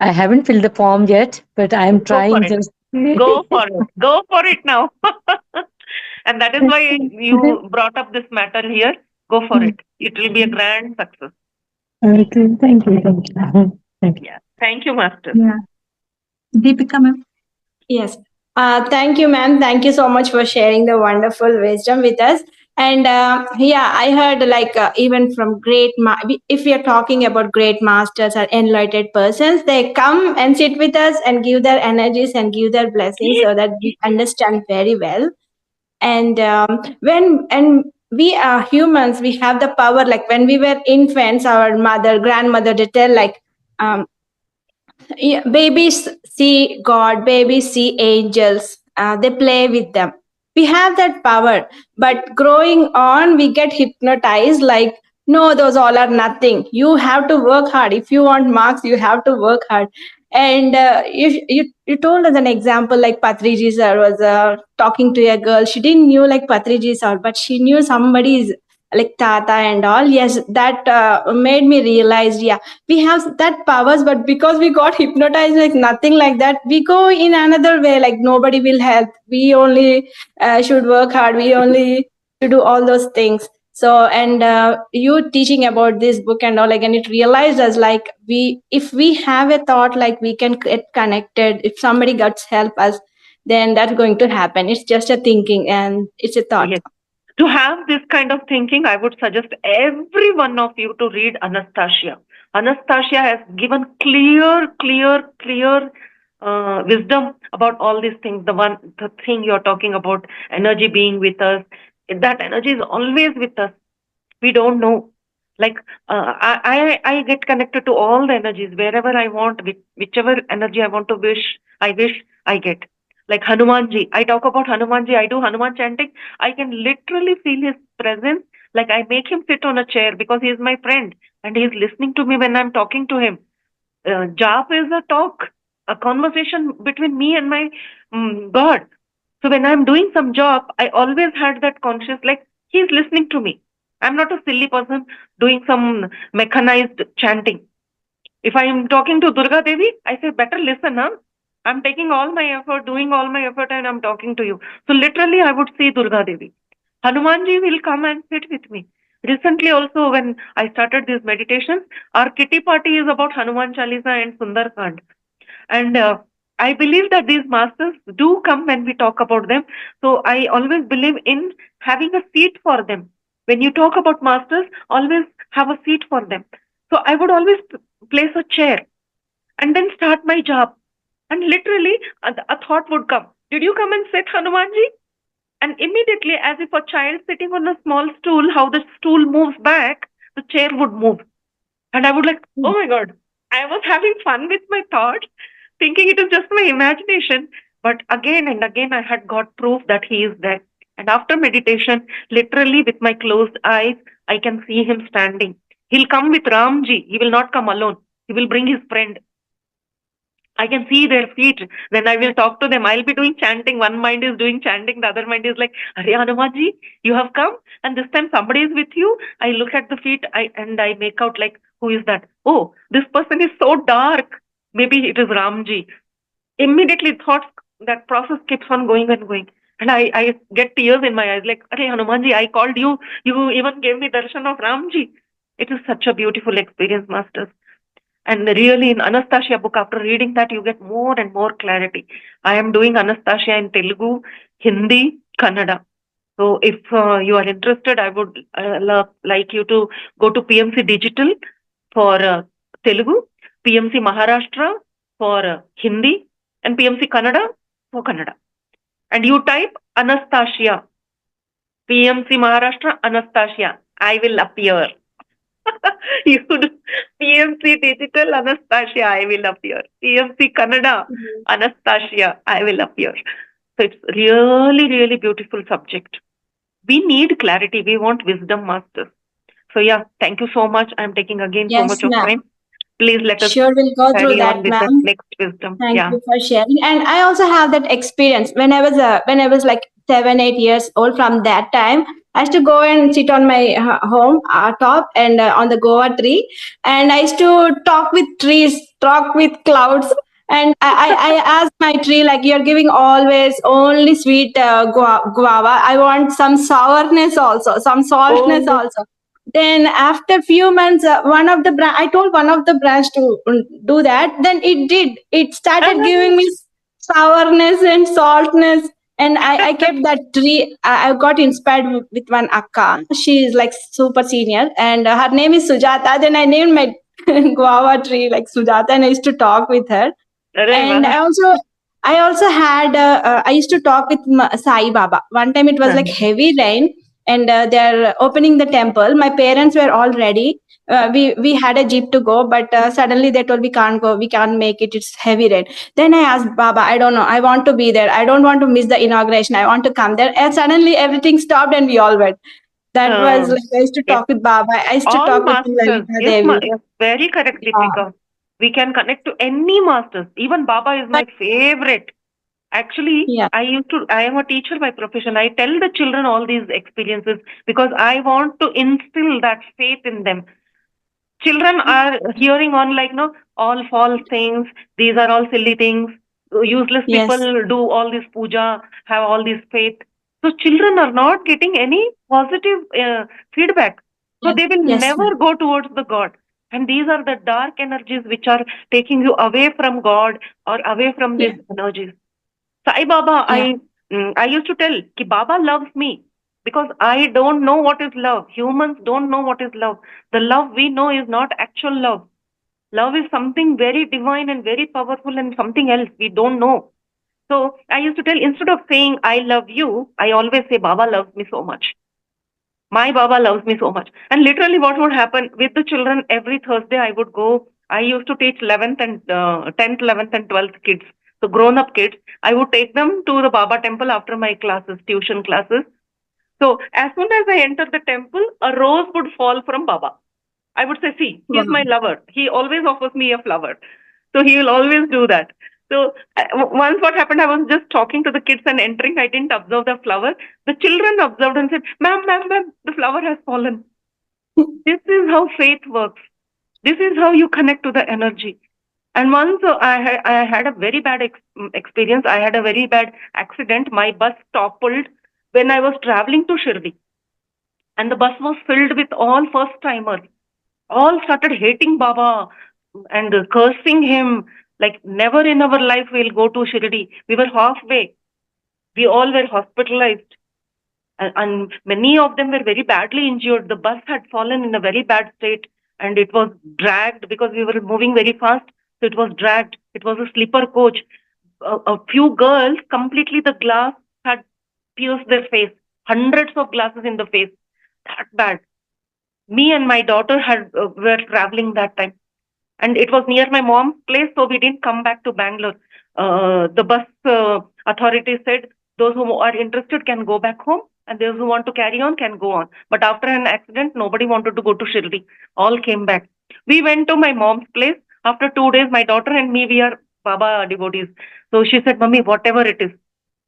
I haven't filled the form yet, but I'm trying just Go for it. Go for it now. And that is why you brought up this matter here. Go for it. It will be a grand success. Okay, thank you, thank you. Thank you. Yeah. Thank you, Master. Yeah. Deepika ma'am. Yes. Thank you, ma'am. Thank you so much for sharing the wonderful wisdom with us. And yeah, I heard like even from if we are talking about great masters or enlightened persons, they come and sit with us and give their energies and give their blessings so that we understand very well. And we are humans, we have the power. Like when we were infants, our grandmother, they tell like yeah, babies see God, babies see angels, they play with them. We have that power, but growing on, we get hypnotized like, no, those all are nothing. You have to work hard. If you want marks, you have to work hard. And you told us an example like Patriji sir was talking to a girl. She didn't knew like Patriji sir, but she knew somebody's like Tata and all. Yes, that made me realize, yeah, we have that powers, but because we got hypnotized like nothing like that, we go in another way like nobody will help, we only should work hard, we only should do all those things. So and you teaching about this book and all, like, and it realized us like, if we have a thought like we can get connected, if somebody gets help us, then that's going to happen. It's just a thinking and it's a thought. Yes. To have this kind of thinking, I would suggest every one of you to read Anastasia. Anastasia has given clear wisdom about all these things. The thing you're talking about, energy being with us, that energy is always with us. We don't know. Like I get connected to all the energies wherever I want, whichever energy I want to wish, I get. Like Hanumanji, I talk about Hanumanji, I do Hanuman chanting. I can literally feel his presence. Like I make him sit on a chair because he is my friend and he is listening to me when I'm talking to him. Jap is a talk, a conversation between me and my God. So when I'm doing some job, I always had that conscious, like he's listening to me. I'm not a silly person doing some mechanized chanting. If I am talking to Durga Devi, I say, better listen, huh? I'm taking all my effort, doing all my effort, and I'm talking to you. So literally, I would see Durga Devi. Hanumanji will come and sit with me. Recently, also, when I started these meditations, our kitty party is about Hanuman Chalisa and Sundarkand. And I believe that these masters do come when we talk about them. So I always believe in having a seat for them. When you talk about masters, always have a seat for them. So I would always place a chair and then start my job. And literally, a thought would come. Did you come and sit, Hanumanji? And immediately, as if a child sitting on a small stool, how the stool moves back, the chair would move. And I would like, oh my God, I was having fun with my thoughts, thinking it is just my imagination. But again and again, I had got proof that he is there. And after meditation, literally with my closed eyes, I can see him standing. He'll come with Ramji. He will not come alone. He will bring his friend. I can see their feet. Then I will talk to them. I'll be doing chanting. One mind is doing chanting. The other mind is like, Hare Hanumanji, you have come. And this time somebody is with you. I look at the feet and I make out like, who is that? Oh, this person is so dark. Maybe it is Ramji. Immediately thoughts, that process keeps on going and going. And I get tears in my eyes like, Hare Hanumanji, I called you. You even gave me darshan of Ramji. It is such a beautiful experience, masters. And really, in Anastasia book, after reading that, you get more and more clarity. I am doing Anastasia in Telugu, Hindi, Kannada. So if you are interested, I would like you to go to PMC Digital for Telugu, PMC Maharashtra for Hindi, and PMC Kannada for Kannada. And you type Anastasia, PMC Maharashtra, Anastasia. I will appear. You do PMC Digital, Anastasia, I will appear. PMC Kannada, Anastasia, I will appear. So it's really beautiful subject. We need clarity. We want wisdom masters. So yeah, thank you so much. I'm taking again so much of time. Please let us Sure, we'll go through that, with the ma'am. next wisdom. Thank you for sharing. And I also have that experience when I was like 7-8 years old. From that time, I used to go and sit on my home top and on the Goa tree, and I used to talk with trees, talk with clouds. And I asked my tree, like, you're giving always only sweet guava. I want some sourness also, some saltness Oh, also. Then after few months, I told one of the branch to do that. Then it did. It started giving me sourness and saltness. And I kept that tree. I got inspired with one akka. She is like super senior, and her name is Sujata. Then I named my guava tree like Sujata, and I used to talk with her. Arey And wah. I also had I used to talk with Sai Baba. One time it was like heavy rain, and they're opening the temple. My parents were all ready. We had a jeep to go, but suddenly they told we can't go, we can't make it, it's heavy rain. Then I asked Baba, I don't know, I want to be there, I don't want to miss the inauguration, I want to come there. And suddenly everything stopped and we all went. That was Oh, like, I used to yes. talk with Baba, I used to All talk with masters. Lalita Yes, Devi. yes, very correct, Yeah. Deepika. We can connect to any masters. Even Baba is my But favorite. Actually, yeah, I am a teacher by profession. I tell the children all these experiences because I want to instill that faith in them. Children are hearing on like, no, all false things. These are all silly things. Useless people yes, do all this puja, have all this faith. So children are not getting any positive feedback. So yes, they will yes, never go towards the God. And these are the dark energies which are taking you away from God or away from yeah, these energies. Sai Baba, yeah, I used to tell ki Baba loves me because I don't know what is love. Humans don't know what is love. The love we know is not actual love. Love is something very divine and very powerful and something else we don't know. So I used to tell, instead of saying I love you, I always say Baba loves me so much. My Baba loves me so much. And literally, what would happen with the children every Thursday, I would go. I used to teach 11th and 10th, 11th, and 12th kids. So, grown up kids, I would take them to the Baba temple after my classes, tuition classes. So, as soon as I enter the temple, a rose would fall from Baba. I would say, see, he's wow, my lover. He always offers me a flower. So he will always do that. So once what happened, I was just talking to the kids and entering. I didn't observe the flower. The children observed and said, ma'am, ma'am, ma'am, the flower has fallen. This is how faith works. This is how you connect to the energy. And once I had a very bad experience. I had a very bad accident. My bus toppled when I was traveling to Shirdi. And the bus was filled with all first timers. All started hating Baba and cursing him. Like, never in our life we'll go to Shirdi. We were halfway. We all were hospitalized. And many of them were very badly injured. The bus had fallen in a very bad state and it was dragged because we were moving very fast. So it was dragged. It was a sleeper coach. A few girls, completely the glass had pierced their face. Hundreds of glasses in the face. That bad. Me and my daughter had were traveling that time, and it was near my mom's place, so we didn't come back to Bangalore. The bus authority said those who are interested can go back home, and those who want to carry on can go on. But after an accident, nobody wanted to go to Shirdi. All came back. We went to my mom's place. After 2 days, my daughter and me, we are Baba devotees. So she said, Mummy, whatever it is,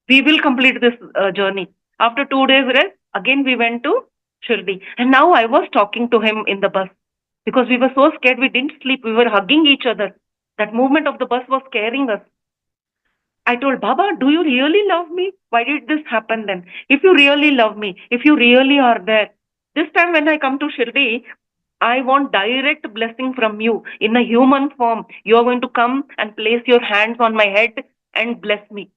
we will complete this journey. After 2 days rest, again we went to Shirdi. And now I was talking to him in the bus because we were so scared we didn't sleep. We were hugging each other. That movement of the bus was scaring us. I told Baba, do you really love me? Why did this happen then? If you really love me, if you really are there, this time when I come to Shirdi, I want direct blessing from you in a human form. You are going to come and place your hands on my head and bless me.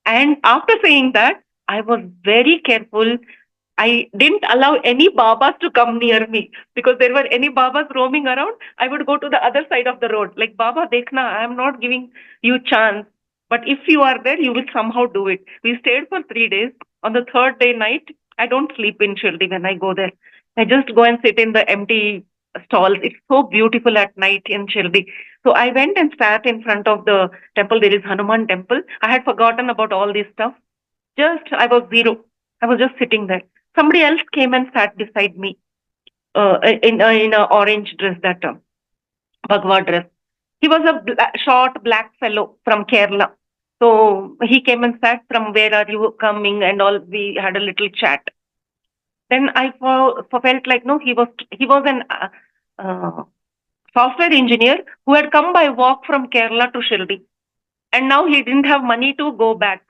And after saying that, I was very careful. I didn't allow any babas to come near me because there were any babas roaming around. I would go to the other side of the road. Like, Baba, dekhna, I am not giving you chance. But if you are there, you will somehow do it. We stayed for 3 days. On the third day night, I don't sleep in Shirdi when I go there. I just go and sit in the empty stalls. It's so beautiful at night in Shirdi. So I went and sat in front of the temple. There is Hanuman temple. I had forgotten about all this stuff. I was zero. I was just sitting there. Somebody else came and sat beside me in a orange dress, that Bhagwa dress. He was a short black fellow from Kerala. So he came and sat, from where are you coming and all. We had a little chat. Then I felt like, no, he was an uh, software engineer who had come by walk from Kerala to Shirdi. And now he didn't have money to go back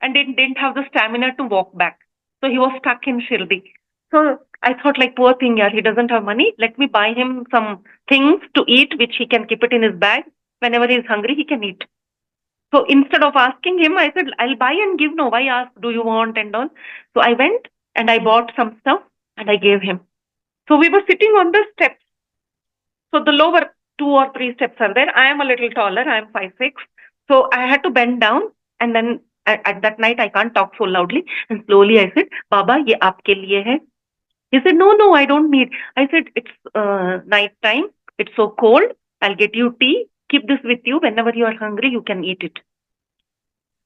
and didn't have the stamina to walk back. So he was stuck in Shirdi. So I thought, like, poor thing, yeah, he doesn't have money. Let me buy him some things to eat, which he can keep it in his bag. Whenever he's hungry, he can eat. So instead of asking him, I said, I'll buy and give. No, why ask? Do you want and all? So I went and I bought some stuff and I gave him. So we were sitting on the steps. So the lower 2 or 3 steps are there. I am a little taller. I am 5'6". So I had to bend down, and then at that night I can't talk so loudly. And slowly I said, Baba, ye aapke liye hai. He said, no, I don't need. I said, it's night time. It's so cold. I'll get you tea. Keep this with you. Whenever you are hungry, you can eat it.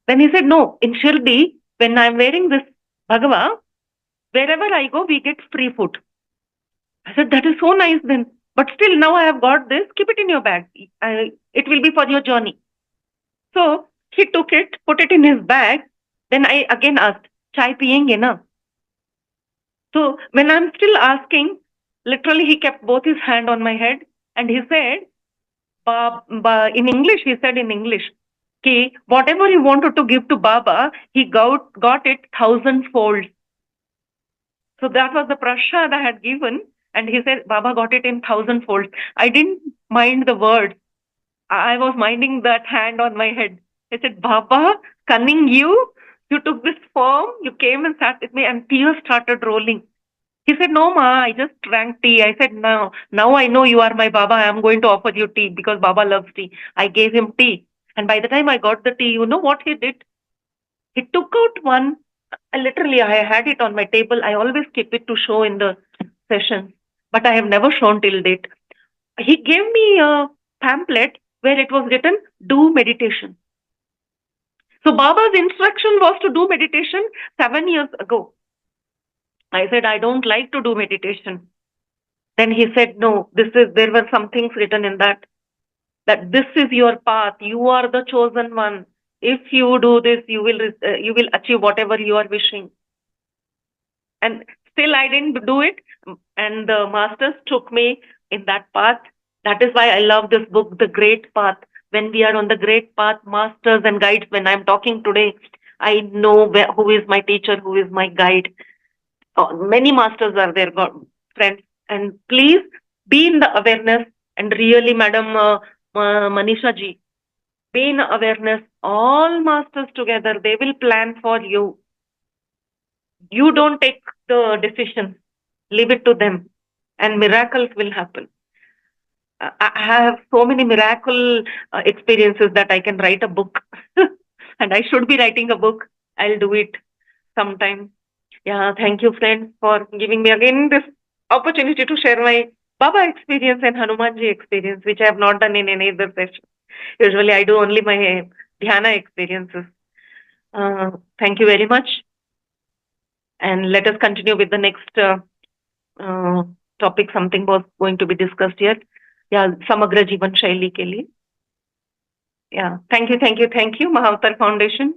Then he said, no, in Shirdi, when I'm wearing this Bhagava, wherever I go, we get free food. I said, that is so nice then. But still, now I have got this. Keep it in your bag. It will be for your journey. So he took it, put it in his bag. Then I again asked, chai piyenge na? So when I'm still asking, literally he kept both his hand on my head and he said, in English, he said in English, ki whatever he wanted to give to Baba, he got it 1,000-fold. So that was the prasad I had given. And he said, Baba got it in 1,000-fold. I didn't mind the words. I was minding that hand on my head. I said, Baba, cunning you took this form, you came and sat with me, and tears started rolling. He said, no, Ma, I just drank tea. I said, no, now I know you are my Baba. I am going to offer you tea because Baba loves tea. I gave him tea. And by the time I got the tea, you know what he did? He took out one. Literally, I had it on my table. I always keep it to show in the sessions, but I have never shown till date. He gave me a pamphlet where it was written, do meditation. So Baba's instruction was to do meditation 7 years ago. I said, I don't like to do meditation. Then he said, no, there were some things written in that this is your path. You are the chosen one. If you do this, you will achieve whatever you are wishing. And still I didn't do it. And the masters took me in that path. That is why I love this book, The Great Path. When we are on the great path, masters and guides, when I'm talking today, I know who is my teacher, who is my guide. Many masters are there, friends. And please be in the awareness. And really, Madam Manisha ji, be in awareness. All masters together, they will plan for you. You don't take the decision. Leave it to them. And miracles will happen. I have so many miracle experiences that I can write a book. And I should be writing a book. I'll do it sometime. Yeah, thank you, friends, for giving me again this opportunity to share my Baba experience and Hanumanji experience, which I have not done in any other session. Usually I do only my Dhyana experiences. Thank you very much. And let us continue with the next topic. Something was going to be discussed here. Yeah, Samagra Jeevan Shaili ke liye. Yeah, thank you, Mahavatar Foundation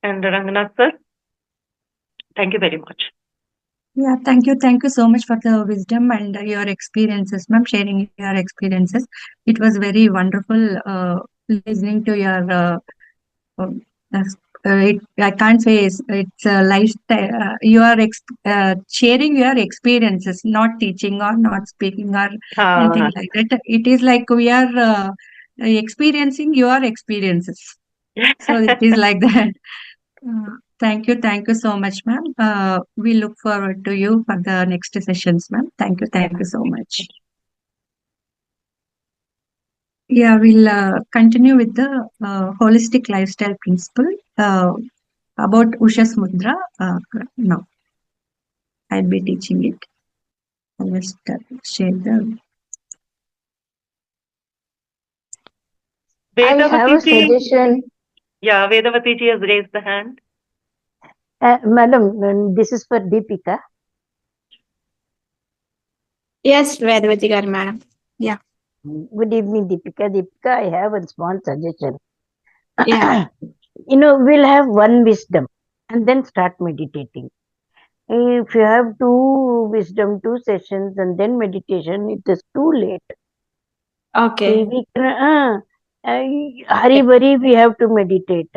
and Rangnath sir. Thank you very much. Yeah, thank you so much for the wisdom and your experiences, ma'am, sharing your experiences. It was very wonderful listening to your I can't say it's a lifestyle. You are sharing your experiences, not teaching or not speaking or anything like that. It is like we are experiencing your experiences. So it is like that. Thank you so much, ma'am. We look forward to you for the next sessions, ma'am. Thank you so much. Yeah, we'll continue with the holistic lifestyle principle about Usha's Mudra. Now, I'll be teaching it. I'll just share the. I have a suggestion. Yeah, Vedavati ji has raised the hand. Madam, this is for Deepika. Yes, Vedavati garu, madam. Yeah. Good evening, Deepika. Deepika, I have a small suggestion. Yeah. We'll have one wisdom and then start meditating. If you have two wisdom, 2 sessions, and then meditation, it is too late. Okay. We can, hurry, worry, we have to meditate.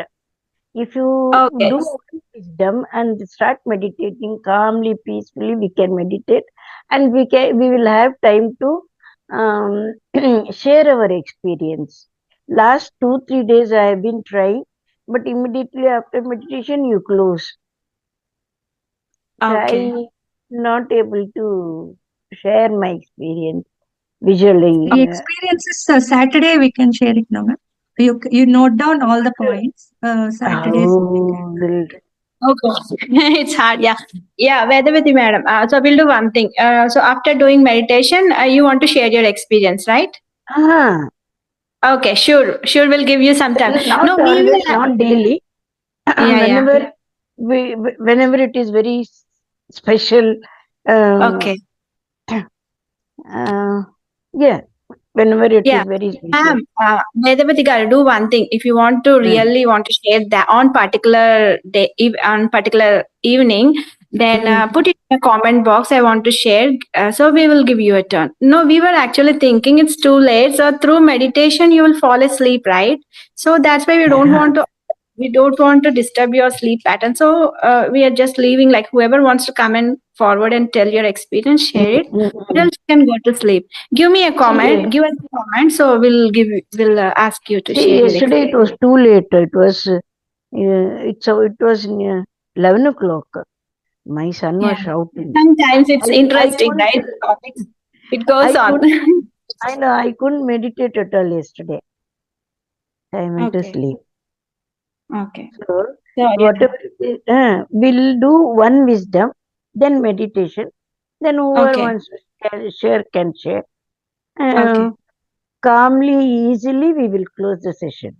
If you Okay. do one wisdom and start meditating calmly, peacefully, we can meditate, and we will have time to share our experience. Last 2-3 days I have been trying, but immediately after meditation you close. So Okay. I not able to share my experience visually. The experiences Saturday we can share it now, ma'am. You note down all the points. Saturdays. Oh, Okay. It's hard. Yeah. Yeah. Vedavati madam. So we'll do one thing. So after doing meditation, you want to share your experience, right? ah, Okay. Sure. Sure. We'll give you some time. not No, we always, will. not daily. Yeah. Yeah. Whenever it is very special, Okay. uh, yeah, whenever it Yeah. is very special. Ma'am, Vedavati garu, do one thing. If you want to really want to share that on particular day, on particular evening, then put it in the comment box. I want to share. So we will give you a turn. No, we were actually thinking it's too late. So through meditation, you will fall asleep, right? So that's why we don't want to disturb your sleep pattern. So we are just leaving, like whoever wants to come and forward and tell your experience, share it. Else you can go to sleep. Give me a comment. Give us a comment. So we'll ask you to share your Yesterday experience. it was too late. It was it was near 11 o'clock. My son was Yeah. shouting. Sometimes it's I interesting, couldn't. right? Topics. It goes I on. couldn't. I know. I couldn't meditate at all yesterday. I went to Okay. sleep. Okay. So So yeah. whatever it is, we'll do one wisdom, then meditation. Then whoever Okay. wants to share can share. Okay. Calmly, easily, we will close the session.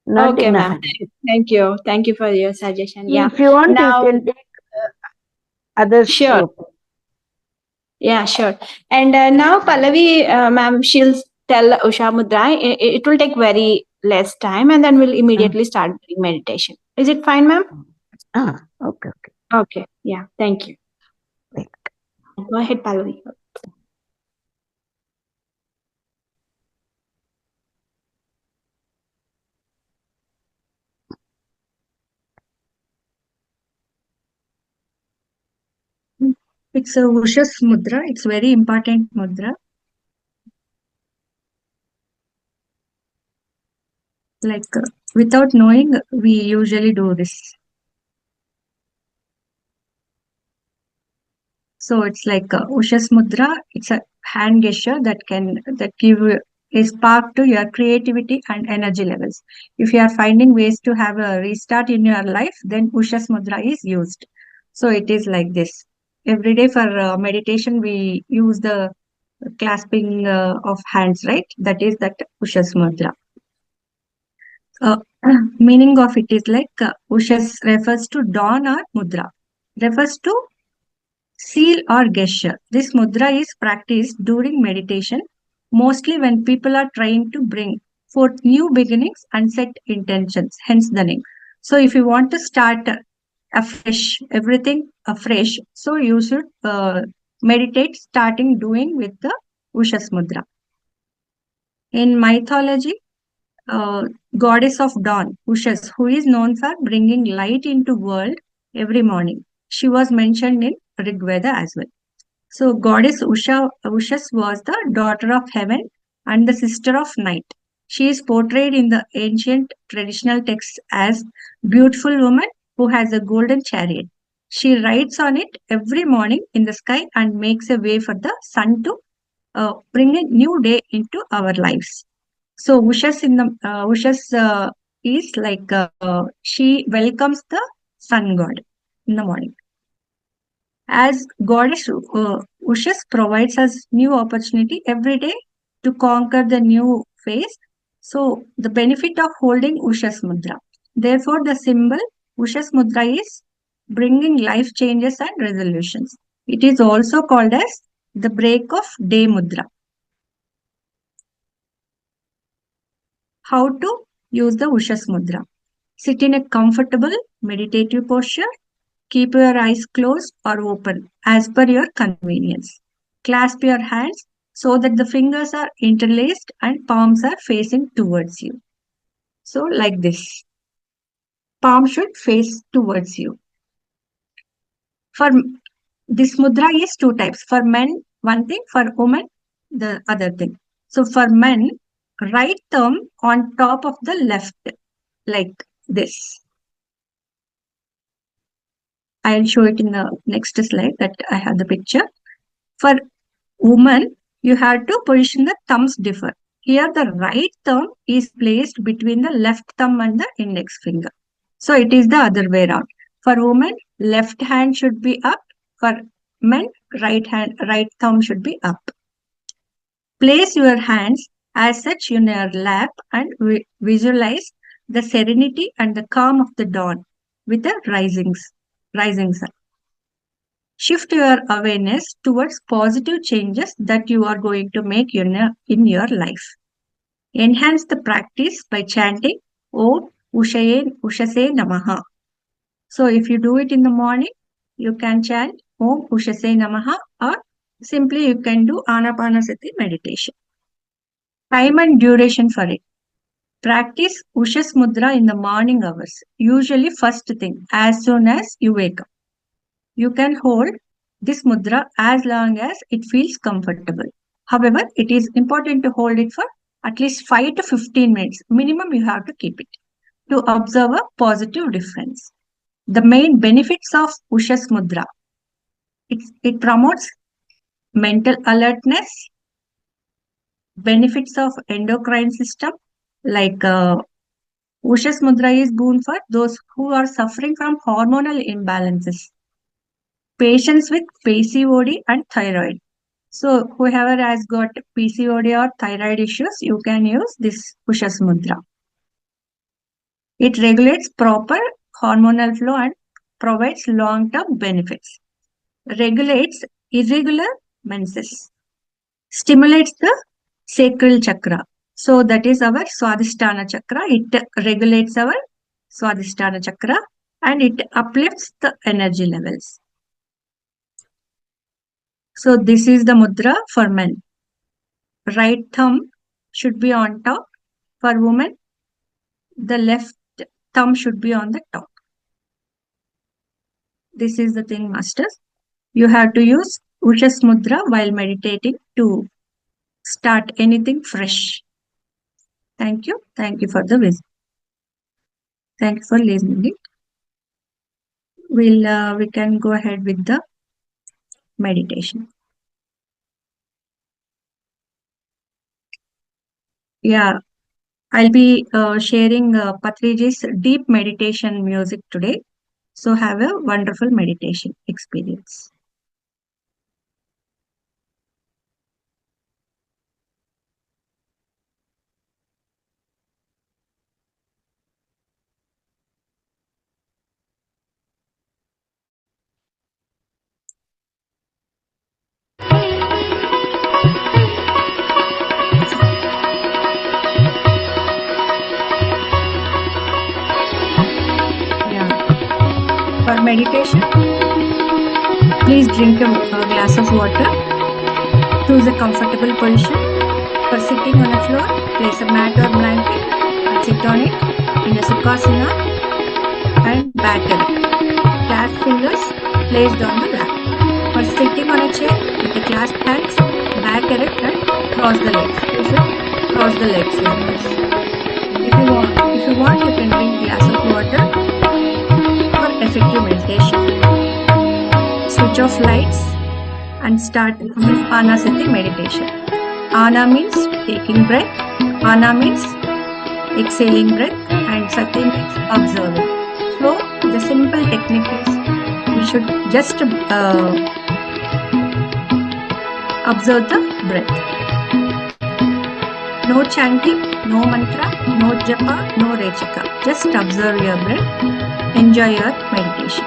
Not Okay, in a ma'am. hurry. Thank you. Thank you for your suggestion. Yeah. If you want, you Now, can take others. sure. Yeah, sure. And now Pallavi, ma'am, she'll tell Usha Mudra. It will take very less time, and then we'll immediately start doing meditation. Is it fine, ma'am? Okay. Okay. Yeah. Thank you. Wait. Go ahead, Pallavi. It's a Ushas mudra. It's very important mudra. Like without knowing, we usually do this. So it's like Ushas mudra. It's a hand gesture that give a spark to your creativity and energy levels. If you are finding ways to have a restart in your life, then Ushas mudra is used. So it is like this. Every day for meditation, we use the clasping of hands, right? That is that Ushas mudra. Uh, meaning of it is like Ushas refers to dawn or mudra, refers to seal or gesture. This mudra is practiced during meditation, mostly when people are trying to bring forth new beginnings and set intentions, hence the name. So if you want to start afresh, everything afresh, so you should meditate starting doing with the Ushas mudra. In mythology, uh, goddess of dawn, Ushas, who is known for bringing light into world every morning. She was mentioned in Rig Veda as well. So goddess Ushas was the daughter of heaven and the sister of night. She is portrayed in the ancient traditional texts as beautiful woman who has a golden chariot. She rides on it every morning in the sky and makes a way for the sun to bring a new day into our lives. So Ushas is like she welcomes the sun god in the morning. As goddess Ushas provides us new opportunity every day to conquer the new phase. So the benefit of holding Ushas mudra. Therefore, the symbol Ushas mudra is bringing life changes and resolutions. It is also called as the break of day mudra. How to use the Ushas mudra? Sit in a comfortable meditative posture. Keep your eyes closed or open as per your convenience. Clasp your hands so that the fingers are interlaced and palms are facing towards you. So like this. Palm should face towards you. For this mudra is two types. For men, one thing. For women, the other thing. So for men, right thumb on top of the left, like this. I'll show it in the next slide that I have the picture. For women, you have to position the thumbs differ. Here the right thumb is placed between the left thumb and the index finger. So it is the other way around. For women, left hand should be up. For men, right thumb should be up. Place your hands as such in your lap and visualize the serenity and the calm of the dawn with the rising sun. Shift your awareness towards positive changes that you are going to make in your life. Enhance the practice by chanting Om Ushase Namaha. So if you do it in the morning, you can chant Om Ushase Namaha, or simply you can do Anapanasati meditation. Time and duration for it. Practice Ushas Mudra in the morning hours, usually first thing, as soon as you wake up. You can hold this mudra as long as it feels comfortable. However, it is important to hold it for at least 5 to 15 minutes. Minimum you have to keep it to observe a positive difference. The main benefits of Ushas Mudra. It promotes mental alertness, benefits of endocrine system, like Ushas Mudra is boon for those who are suffering from hormonal imbalances. Patients with PCOD and thyroid. So whoever has got PCOD or thyroid issues, you can use this Ushas Mudra. It regulates proper hormonal flow and provides long-term benefits. Regulates irregular menses. Stimulates the sacral chakra. So that is our Swadhisthana chakra. It regulates our Swadhisthana chakra and it uplifts the energy levels. So this is the mudra for men. Right thumb should be on top. For women, the left thumb should be on the top. This is the thing, masters. You have to use Ushas Mudra while meditating to start anything fresh. Thank you. Thank you for the visit. Thank you for listening it. We can go ahead with the meditation. Yeah, I'll be sharing Patriji's deep meditation music today. So have a wonderful meditation experience. For meditation, please drink a glass of water. Choose a comfortable position. For sitting on the floor, place a mat or blanket and sit on it in a Sukhasana and back erect. Clasped fingers placed on the lap. For sitting on a chair with the clasped hands, back erect and cross the legs. You should cross the legs like this. If you want, you can drink a glass of water for effective meditation. Switch off lights and start Anasati meditation. Ana means taking breath, Ana means exhaling breath, and Sati means observing. So the simple technique is we should just observe the breath. No chanting, no mantra, no japa, no rechaka. Just observe your breath. Enjoy your meditation.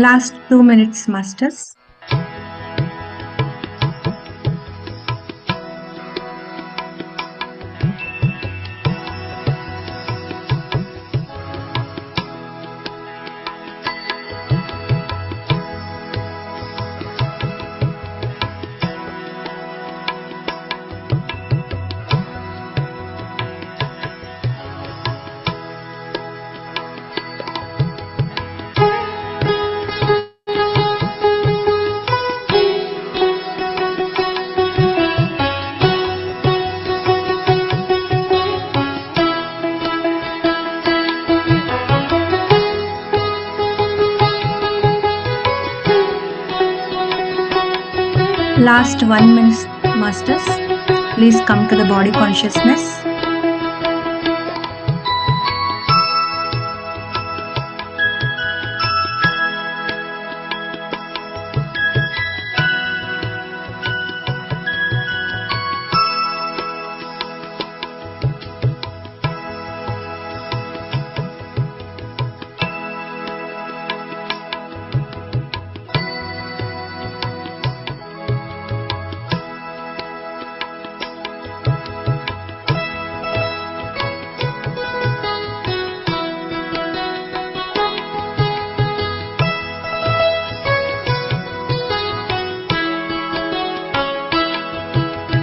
Last 2 minutes, masters. Last 1 minute, masters. Please come to the body consciousness.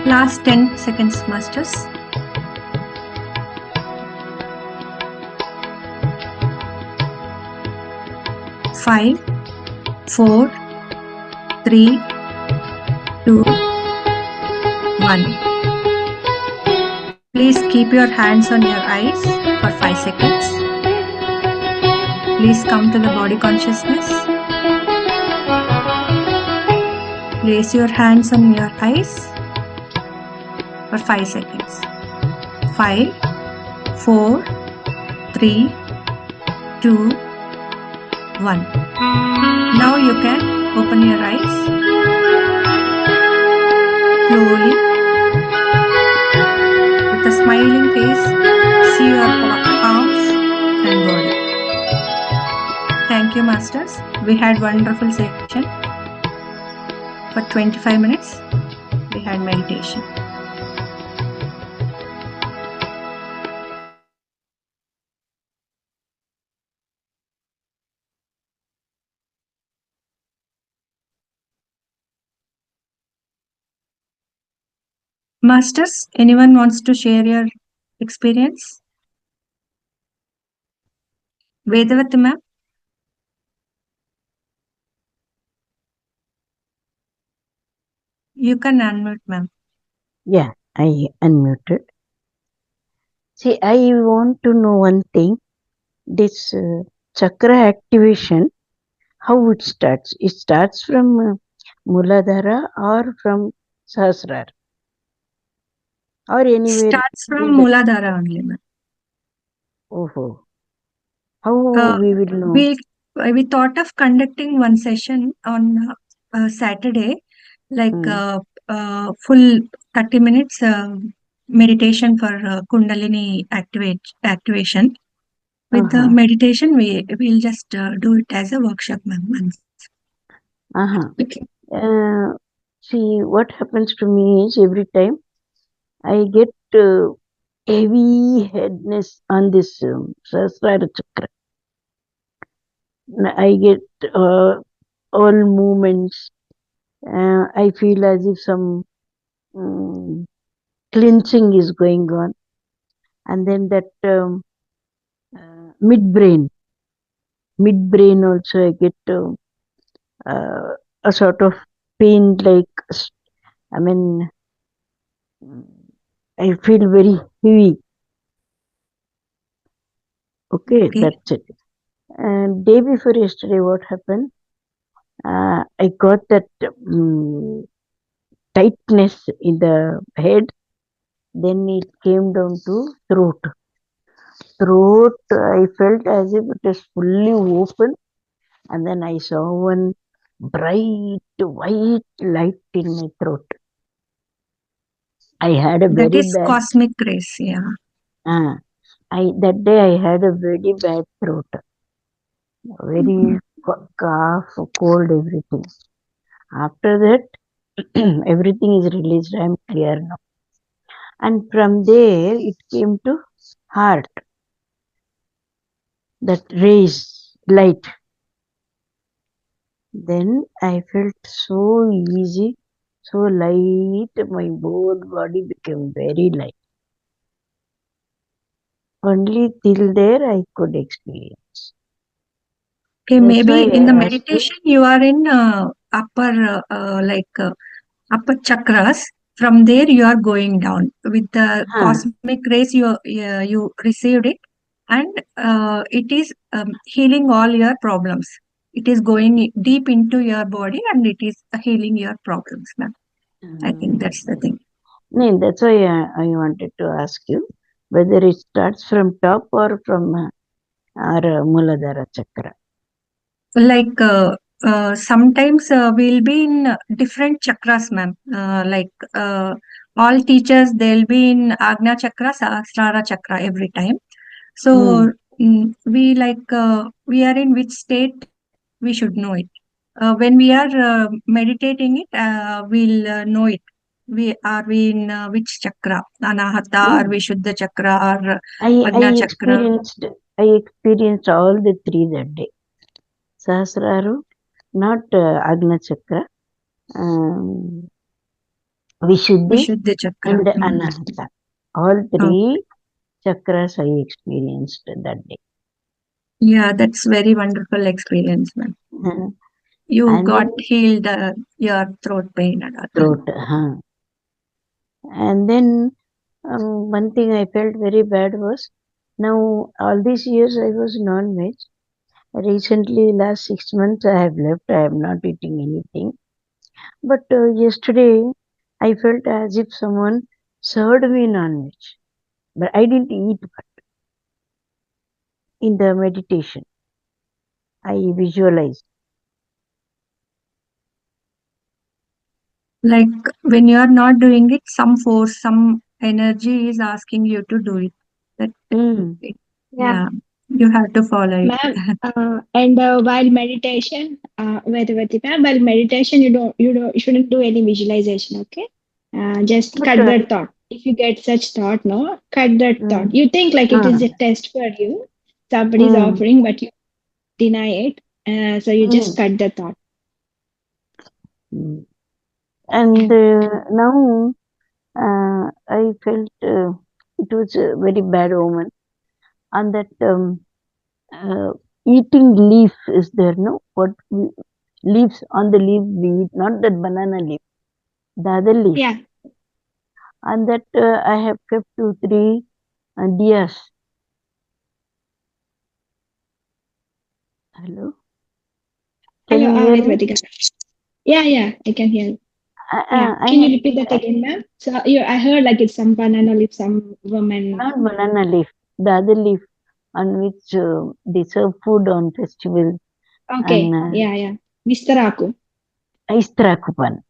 Last 10 seconds, masters. Five, four, three, two, one. Please keep your hands on your eyes for 5 seconds. Please come to the body consciousness. Place your hands on your eyes for 5 seconds. 5, 4, 3, 2, 1. Now you can open your eyes slowly. With a smiling face, see your arms and body. Thank you, masters. We had wonderful session. For 25 minutes, we had meditation. Masters, anyone wants to share your experience? Vedavati ma'am? You can unmute, ma'am. Yeah, I unmuted. See, I want to know one thing. This chakra activation, how it starts? It starts from Muladhara or from Sahasrara? Or anywhere? Starts from Muladhara only, ma'am. Oh, how we will know? We thought of conducting one session on Saturday, like full 30 minutes meditation for Kundalini activation. With the meditation, we'll just do it as a workshop, ma'am. Okay. See, what happens to me is every time I get heavy headness on this Sahasrara chakra. I get all movements. I feel as if some cleansing is going on. And then that midbrain also I get a sort of pain, like, I mean, I feel very heavy. Okay, that's it. And day before yesterday, what happened? I got that tightness in the head. Then it came down to throat. I felt as if it is fully open. And then I saw one bright white light in my throat. I had a very That is bad cosmic rays, yeah. That day I had a very bad throat. Very cough, cold, everything. After that, everything is released. I am clear now. And from there, it came to heart. That rays, light. Then I felt so easy, so light. My whole body became very light. Only till there I could experience. Okay, That's maybe why in the I asked you. meditation you are in upper chakras. From there you are going down with the cosmic rays. You received it, and it is healing all your problems. It is going deep into your body, and it is healing your problems, ma'am. I think that's the thing. No, that's why I wanted to ask you whether it starts from top or from our Muladhara chakra. Like sometimes we'll be in different chakras, ma'am. All teachers, they'll be in Agna chakra, Sahasrara chakra every time. So we are in which state, we should know it. When we are meditating it, we'll know it. We in which chakra? Anahata or Vishuddha chakra or I Agna chakra? experienced all the three that day. Sahasraru, not Agna chakra, Vishuddhi Vishuddha chakra. and Anahata. All three chakras I experienced that day. Yeah, that's very wonderful experience, ma'am. You And got then healed your throat pain and all. throat. And then one thing I felt very bad was, now all these years I was non-veg. Recently, last 6 months I have left. I am not eating anything. But yesterday I felt as if someone served me non-veg. But I didn't eat. But in the meditation, I visualized. Like when you are not doing it, some force, some energy is asking you to do it. That Mm. yeah, you have to follow it. Ma'am, and while meditation, ma'am, while meditation, you shouldn't do any visualization. Okay, just But cut that thought. If you get such thought, no, cut that thought. You think like it is a test for you. Somebody is offering, but you deny it. So you just cut the thought. And now I felt it was a very bad omen. And that eating leaf is there, no? What leaves on the leaf we eat, not that banana leaf, the other leaf. Yeah. And that I have kept 2-3 diyas. Hello? Can Hello, you hear wait, me? Yeah, I can hear you. Yeah, can you repeat that again, ma'am? So I heard like it's some banana leaf, some woman. Not banana leaf, the other leaf on which they serve food on festival. Okay, And yeah. Vistaraku. Istrakupan.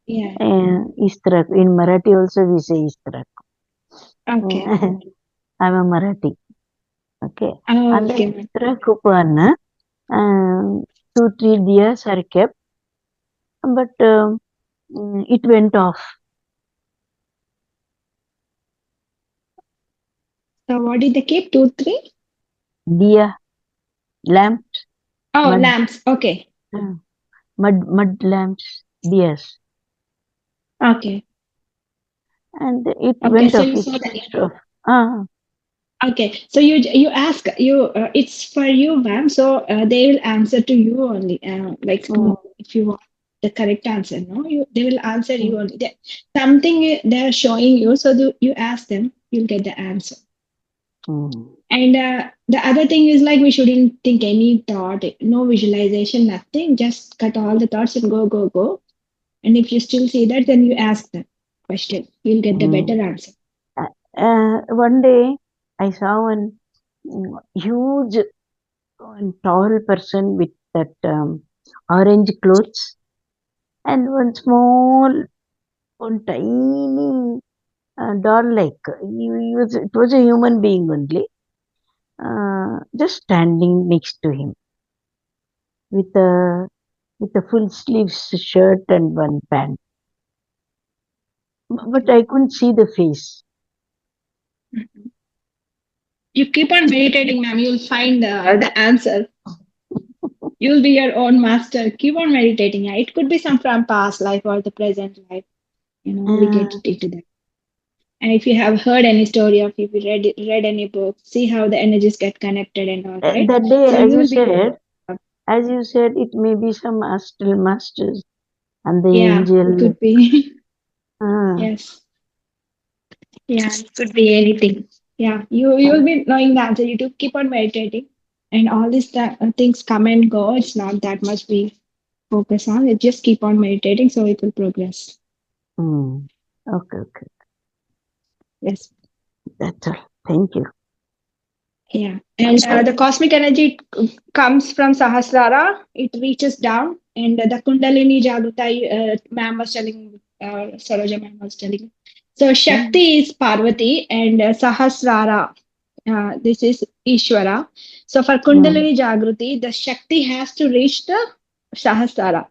Yeah. Istrak. In Marathi also we say Istrak. Okay. I'm a Marathi. Okay. Oh, And okay, then Istrakupan, 2-3 diyas are kept, but it went off. So what did they keep? 2, 3? Diya, lamps. Oh, Mud, lamps. Okay. mud lamps, diyas. Okay. And it Okay. went So off. you It saw that. switched off. Okay. So you ask you it's for you, ma'am. So they will answer to you only. If you want the correct answer, no, they will answer you only. Something they are showing you, so you ask them, you'll get the answer. And the other thing is like we shouldn't think any thought, no visualization, nothing. Just cut all the thoughts and go. And if you still see that, then you ask the question. You'll get the better answer. One day I saw one huge tall person with that orange clothes and one tiny doll like. It was a human being only, just standing next to him. with a full sleeves shirt and one pant. But I couldn't see the face. You keep on meditating, ma'am. You'll find the answer. You'll be your own master. Keep on meditating. Yeah, it could be some from past life or the present life. We get into that. And if you have heard any story, or if you read any book, see how the energies get connected and all, right? That day, So as you you will be. said, it may be some astral masters and the Yeah, angel. it could be. Ah, Yes. Yeah, it could be anything. Yeah, you'll be knowing the answer. You do keep on meditating, and all these things come and go. It's not that much we focus on. It just keep on meditating, so it will progress. Okay. Yes. That's all. Thank you. Yeah, and the cosmic energy comes from Sahasrara. It reaches down, and the Kundalini Jagruta, ma'am was telling, Saroja ma'am was telling. So Shakti is Parvati, and Sahasrara, this is Ishvara. So for Kundalini Jagruti, the Shakti has to reach the Sahasrara.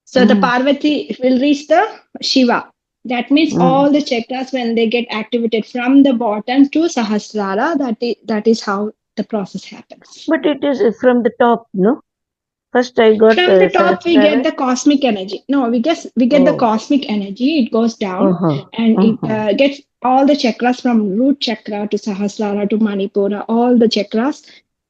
So the Parvati will reach the Shiva. That means all the chakras, when they get activated from the bottom to Sahasrara, that is how the process happens. But it is from the top, no? First I got From the top, we get Sahasrara. the cosmic energy. No, we get the cosmic energy. It goes down and it gets all the chakras from root chakra to Sahasrara to Manipura, all the chakras.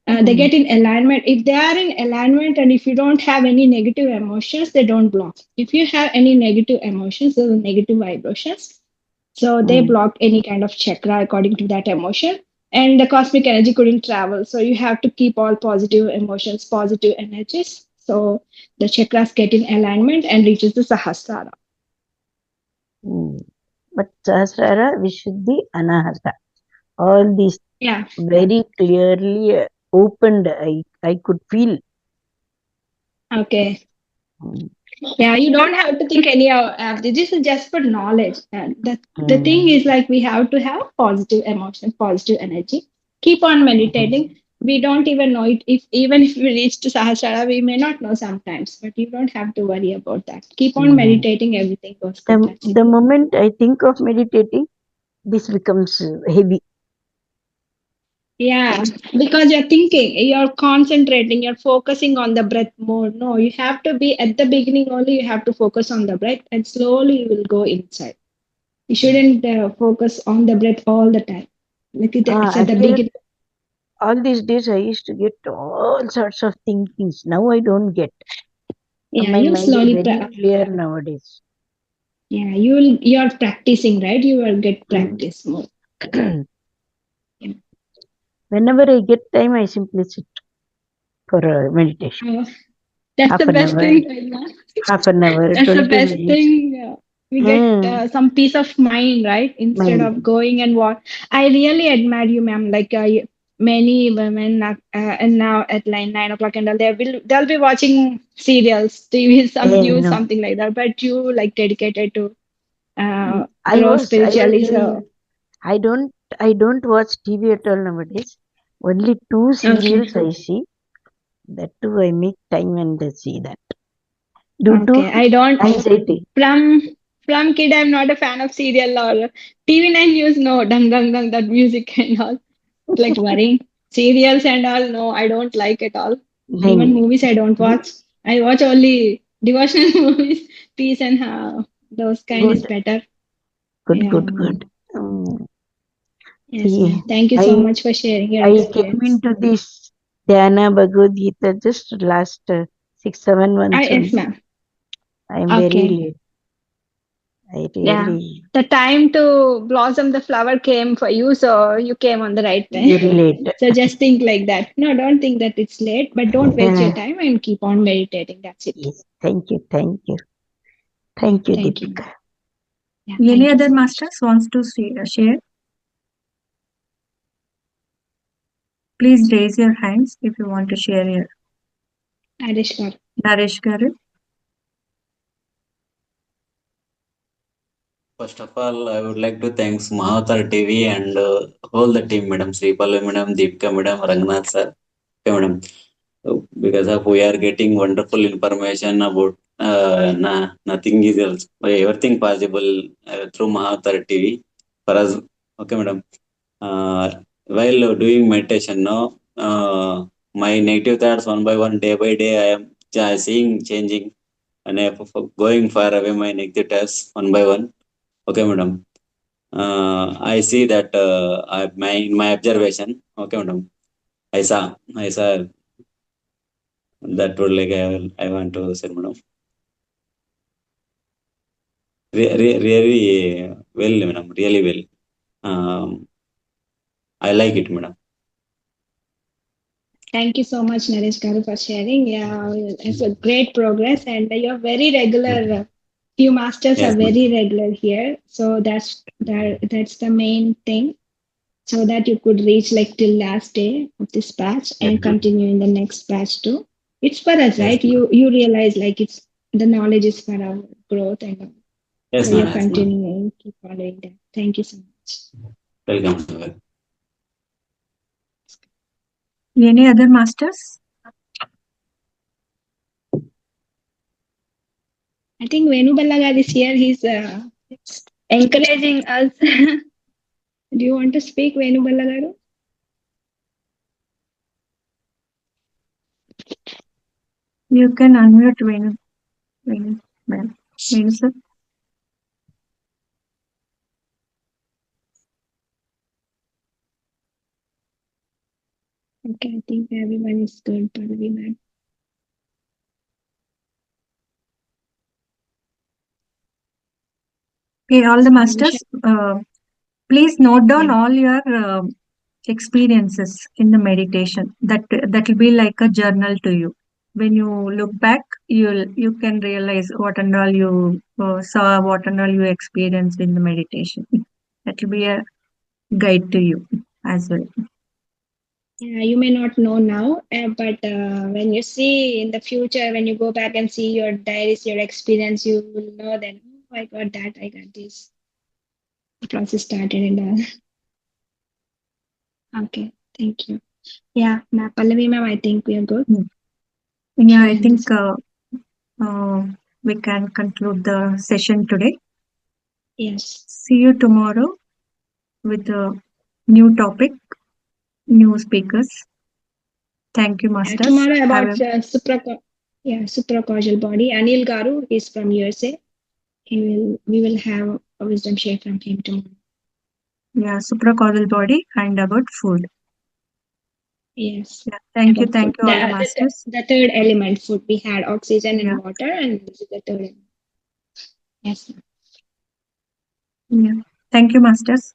They get in alignment. If they are in alignment and if you don't have any negative emotions, they don't block. If you have any negative emotions, those are negative vibrations. So they block any kind of chakra according to that emotion. And the cosmic energy couldn't travel. So you have to keep all positive emotions, positive energies. So the chakras get in alignment and reaches the Sahasrara. But Sahasrara, Vishuddhi, Anahata. All these very clearly opened. I could feel. Okay. Yeah, you don't have to think any of this is just for knowledge. The thing is like we have to have positive emotions, positive energy. Keep on meditating. We don't even know it. Even if we reach to Sahasrara, we may not know sometimes, but you don't have to worry about that. Keep on meditating, everything goes good. The moment I think of meditating, this becomes heavy. Yeah, because you're thinking, you're concentrating, you're focusing on the breath more. No, you have to be at the beginning only, you have to focus on the breath and slowly you will go inside. You shouldn't focus on the breath all the time. Like it's at the beginning. All these days I used to get all sorts of thinkings. Now I don't get. Yeah, My you'll mind is slowly. very clear nowadays. Yeah, you're practicing, right? You will get practice more. Yeah. Whenever I get time, I simply sit for meditation. That's half the an best hour, thing right now. half an hour, That's the 20 best minutes. thing. We get some peace of mind, right? Instead of going and what. I really admire you, ma'am. Like many women, and now at like 9 o'clock and all, they'll be watching serials, TV, some news, something like that. But you like dedicated to grow spiritually. So I don't watch TV at all nowadays. Only 2 serials I see. That too, I make time and see that. Due to I don't. anxiety. From kid, I'm not a fan of serial or TV9 news. No, dung dung dung, that music and all. Like worrying. Serials and all. No, I don't like it all. Even movies, I don't watch. I watch only devotional movies. Peace and those kind is better. Good. Yes, ma'am. Thank you so much for sharing your I experience. came into this Dhyana Bhagavad Gita just last 6-7 months. Yes, ma'am. I am very late. The time to blossom the flower came for you, so you came on the right time. Very late. So just think like that. No, don't think that it's late, but don't waste your time and keep on meditating. That's it. Yes. Thank you, Deepika. Yeah, any other masters wants to share? Please raise your hands if you want to share your. Naresh garu. First of all, I would like to thank Mahavatar TV and all the team, Madam Sripala Madam, Deepika Madam, Rangnath sir, okay, Madam. because of we are getting wonderful information about nothing is else, everything possible through Mahavatar TV for us. Okay, madam. While doing meditation now, my negative thoughts one by one, day by day, I am seeing changing and I am going far away my negative thoughts one by one. Okay, madam. I see that in my observation. Okay, madam. I saw that would like I want to say, madam. Really well, madam. Really well. I like it, madam. Thank you so much, Naresh Garu, for sharing. Yeah, it's a great progress, and you're very regular. Few masters Yes, are madam. very regular here, so that's the main thing. So that you could reach like till last day of this batch Yes, and madam. continue in the next batch too. It's for us, Yes, right? madam. You realize like it's the knowledge is for our growth, and Yes, so you're madam. Yes, madam. continuing, keep following that. Thank you so much. Welcome, sir. Any other masters? I think Venu Ballagad is here. He's encouraging us. Do you want to speak, Venu Ballagaru? You can unmute Venu. Ma'am. Venu, sir. Okay, I think everyone is good, Parvi ma'am. Okay, all the So, masters, please note down yeah. all your experiences in the meditation. That will be like a journal to you. When you look back, you can realize what and all you saw, what and all you experienced in the meditation. That will be a guide to you as well. Yeah, you may not know now, but when you see in the future, when you go back and see your diaries, your experience, you will know that, oh, I got that, I got this. The process started and all. Okay, thank you. Yeah, Pallavi ma'am, I think we are good. Yeah, Should I end think this. we can conclude the session today. Yes. See you tomorrow with a new topic, new speakers. Thank you, masters. Tomorrow about supracausal body. Anil Garu is from USA. We will have a wisdom share from him tomorrow. Yeah, supracausal body and about food. Yes. Yeah, thank you About food. all the masters. The third element food. We had oxygen Yeah. and water, and this is the third element. Yes. Yeah. Thank you, masters.